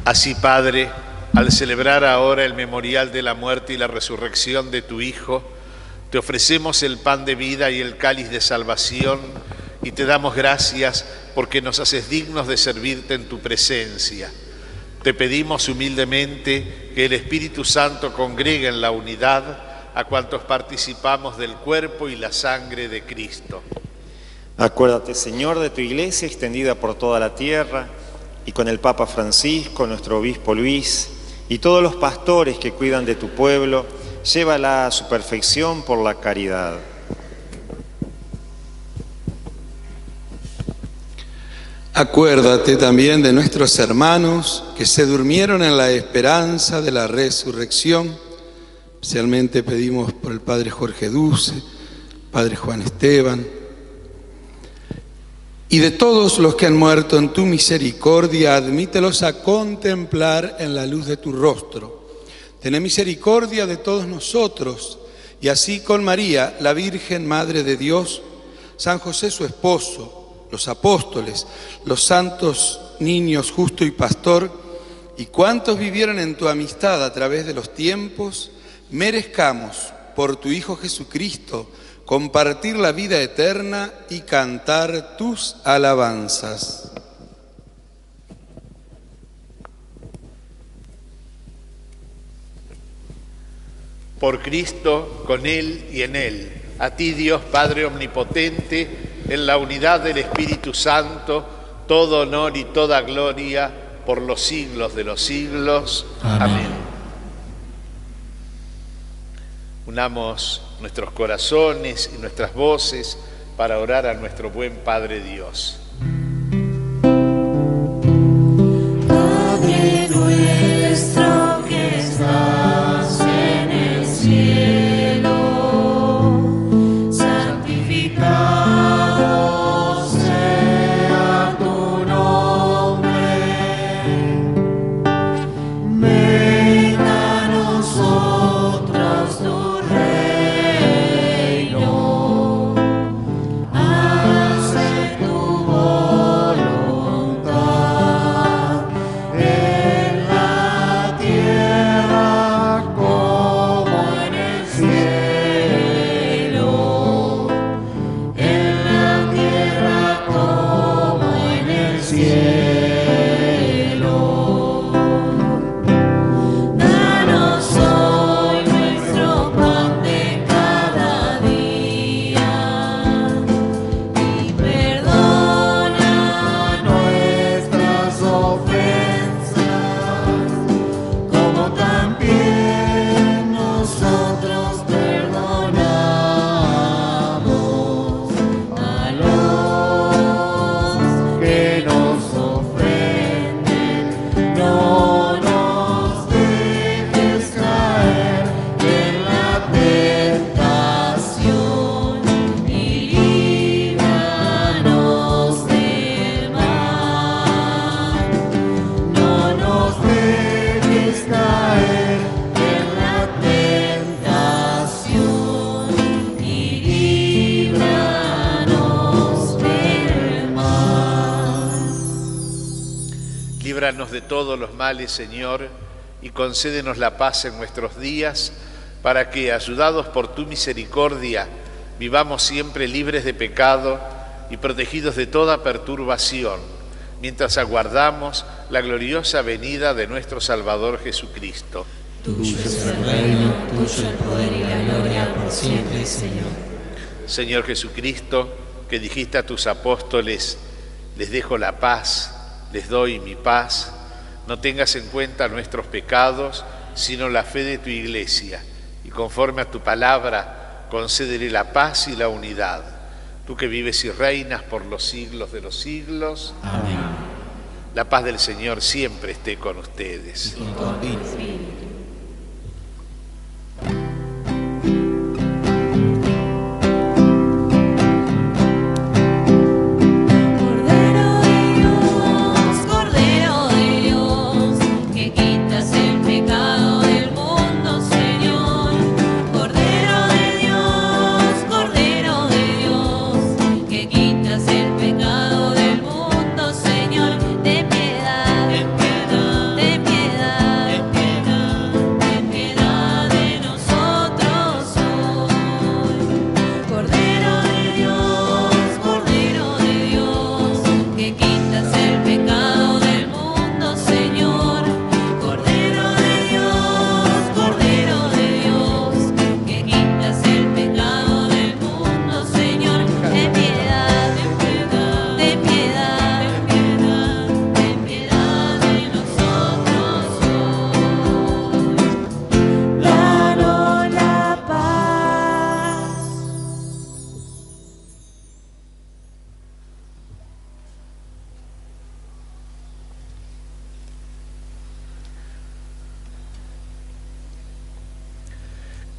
Así, Padre, al celebrar ahora el memorial de la muerte y la resurrección de tu Hijo, te ofrecemos el pan de vida y el cáliz de salvación y te damos gracias porque nos haces dignos de servirte en tu presencia. Te pedimos humildemente que el Espíritu Santo congregue en la unidad a cuantos participamos del cuerpo y la sangre de Cristo. Acuérdate, Señor, de tu iglesia extendida por toda la tierra, y con el Papa Francisco, nuestro obispo Luis, y todos los pastores que cuidan de tu pueblo, llévala a su perfección por la caridad. Acuérdate también de nuestros hermanos que se durmieron en la esperanza de la resurrección. Especialmente pedimos por el Padre Jorge Duce, Padre Juan Esteban, y de todos los que han muerto en tu misericordia, admítelos a contemplar en la luz de tu rostro. Ten misericordia de todos nosotros, y así con María, la Virgen Madre de Dios, San José su esposo, los apóstoles, los santos niños justo y pastor, y cuantos vivieron en tu amistad a través de los tiempos, merezcamos, por tu Hijo Jesucristo, compartir la vida eterna y cantar tus alabanzas. Por Cristo, con Él y en Él, a ti, Dios Padre Omnipotente, en la unidad del Espíritu Santo, todo honor y toda gloria por los siglos de los siglos. Amén. Unamos nuestros corazones y nuestras voces para orar a nuestro buen Padre Dios. Padre nuestro que estás en el cielo, santificado sea tu nombre. Venga a nosotros tu reino, hágase tu voluntad líbranos de todos los males, Señor, y concédenos la paz en nuestros días, para que, ayudados por tu misericordia, vivamos siempre libres de pecado y protegidos de toda perturbación, mientras aguardamos la gloriosa venida de nuestro Salvador Jesucristo. Tuyo es el reino, tuyo el poder y la gloria por siempre, Señor. Señor Jesucristo, que dijiste a tus apóstoles, les dejo la paz, les doy mi paz, no tengas en cuenta nuestros pecados, sino la fe de tu Iglesia, y conforme a tu palabra, concédele la paz y la unidad. Tú que vives y reinas por los siglos de los siglos. Amén. La paz del Señor siempre esté con ustedes. Y con tu espíritu.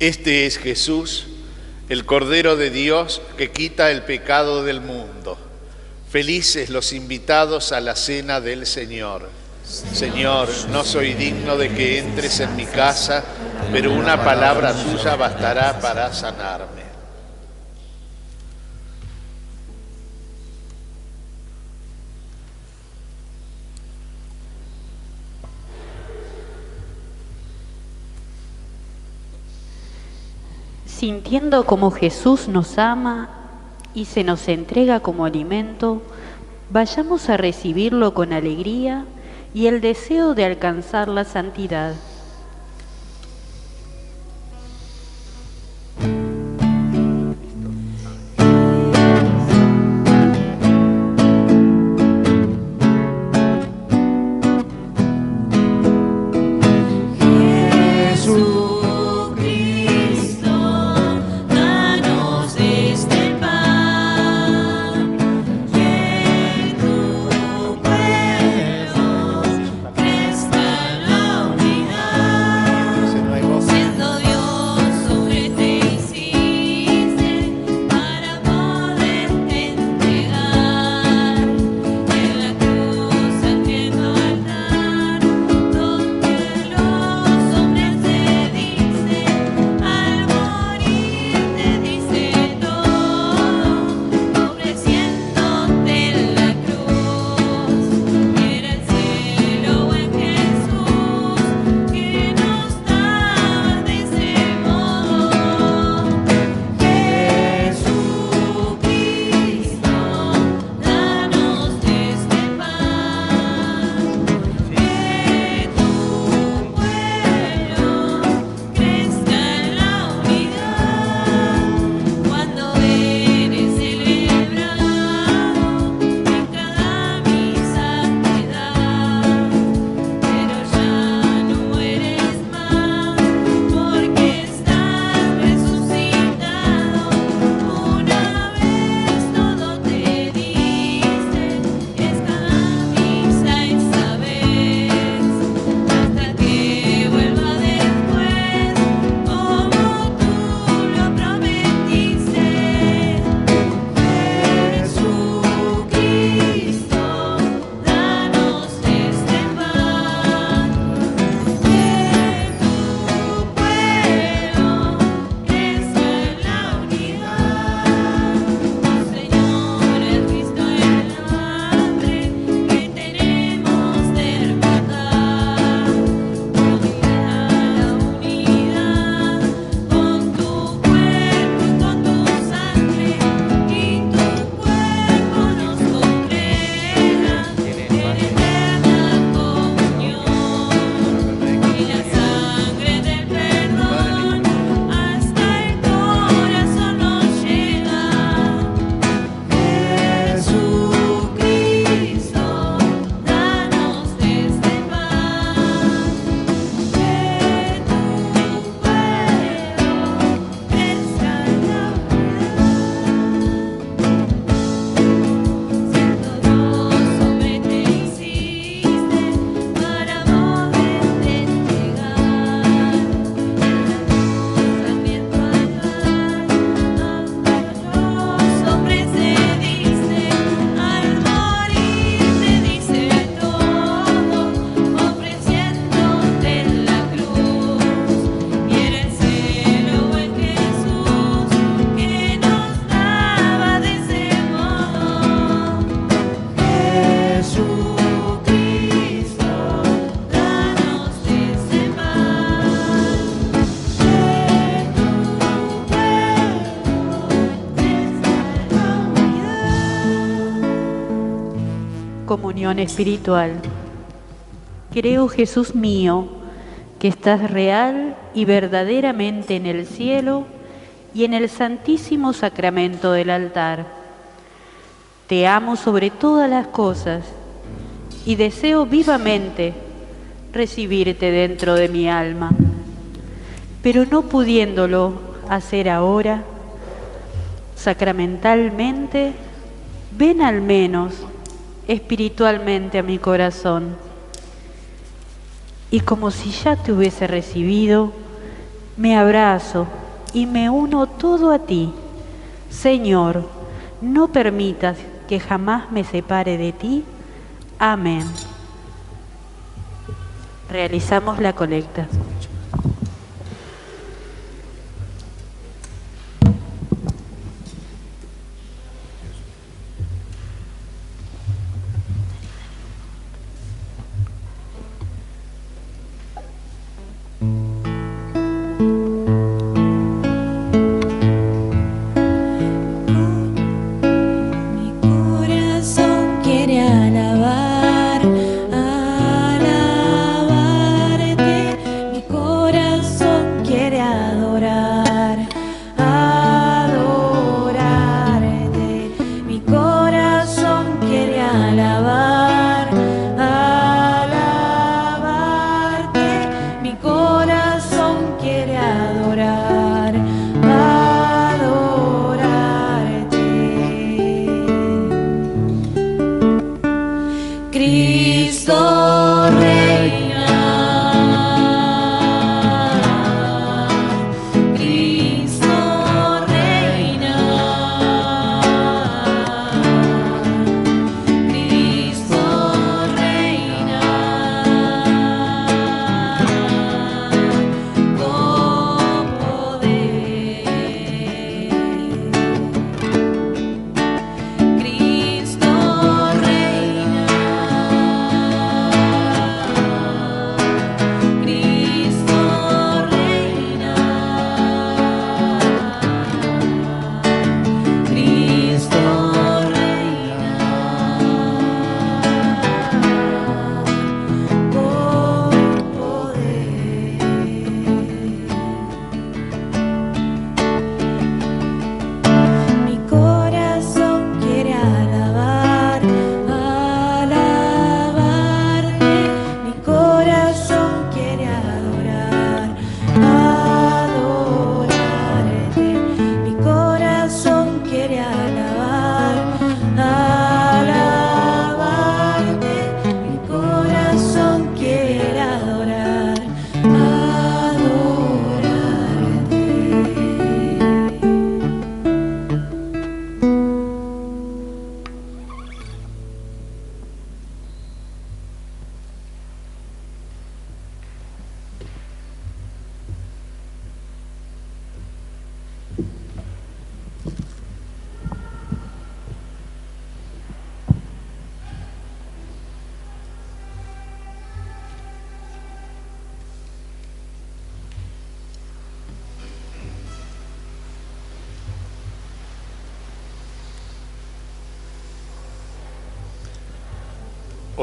Este es Jesús, el Cordero de Dios que quita el pecado del mundo. Felices los invitados a la cena del Señor. Señor, no soy digno de que entres en mi casa, pero una palabra tuya bastará para sanarme. Sintiendo como Jesús nos ama y se nos entrega como alimento, vayamos a recibirlo con alegría y el deseo de alcanzar la santidad. Crezca la unidad. comunión espiritual. Creo, Jesús mío, que estás real y verdaderamente en el cielo y en el santísimo sacramento del altar. Te amo sobre todas las cosas y deseo vivamente recibirte dentro de mi alma, pero no pudiéndolo hacer ahora, sacramentalmente, ven al menos espiritualmente a mi corazón. Y como si ya te hubiese recibido, me abrazo y me uno todo a ti. Señor, no permitas que jamás me separe de ti. Amén. Realizamos la colecta.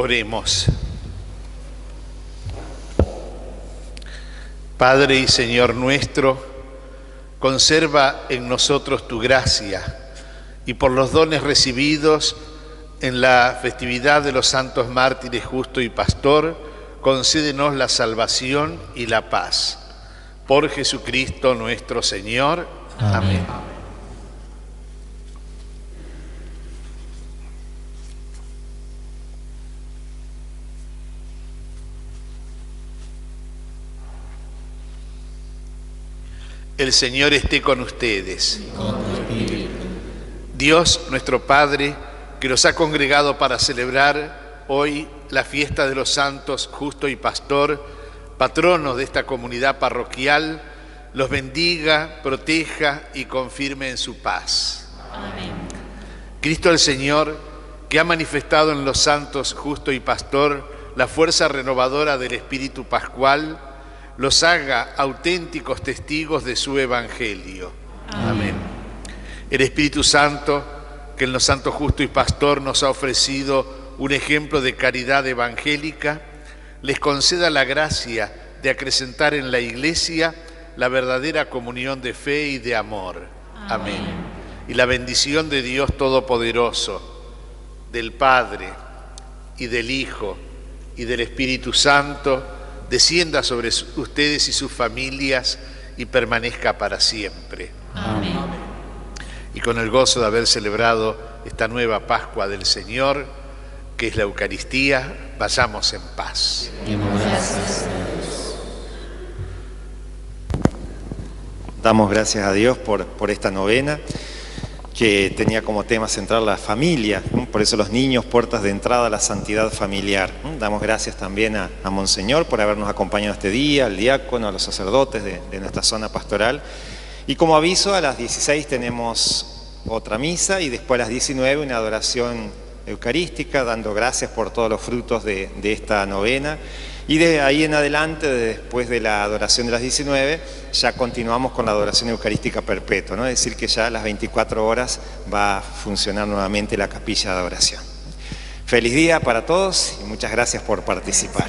Oremos. Padre y Señor nuestro, conserva en nosotros tu gracia y por los dones recibidos en la festividad de los santos mártires Justo y Pastor, concédenos la salvación y la paz. Por Jesucristo nuestro Señor. Amén. El Señor esté con ustedes. Dios, nuestro Padre, que nos ha congregado para celebrar hoy la fiesta de los santos Justo y Pastor, patronos de esta comunidad parroquial, los bendiga, proteja y confirme en su paz. Amén. Cristo el Señor, que ha manifestado en los santos Justo y Pastor la fuerza renovadora del Espíritu Pascual, los haga auténticos testigos de su Evangelio. Amén. El Espíritu Santo, que en los santos Justo y Pastor nos ha ofrecido un ejemplo de caridad evangélica, les conceda la gracia de acrecentar en la Iglesia la verdadera comunión de fe y de amor. Amén. Y la bendición de Dios Todopoderoso, del Padre y del Hijo y del Espíritu Santo, descienda sobre ustedes y sus familias y permanezca para siempre. Amén. Y con el gozo de haber celebrado esta nueva Pascua del Señor, que es la Eucaristía, vayamos en paz. Demos gracias a Dios. Damos gracias a Dios por esta novena que tenía como tema central la familia, ¿no? Por eso los niños, puertas de entrada a la santidad familiar, ¿no? Damos gracias también a Monseñor por habernos acompañado este día, al diácono, a los sacerdotes de nuestra zona pastoral. Y como aviso, a las 16 tenemos otra misa y después a las 19 una adoración eucarística, dando gracias por todos los frutos de esta novena. Y de ahí en adelante, después de la adoración de las 19, ya continuamos con la adoración eucarística perpetua, ¿no? Es decir, que ya a las 24 horas va a funcionar nuevamente la capilla de adoración. Feliz día para todos y muchas gracias por participar.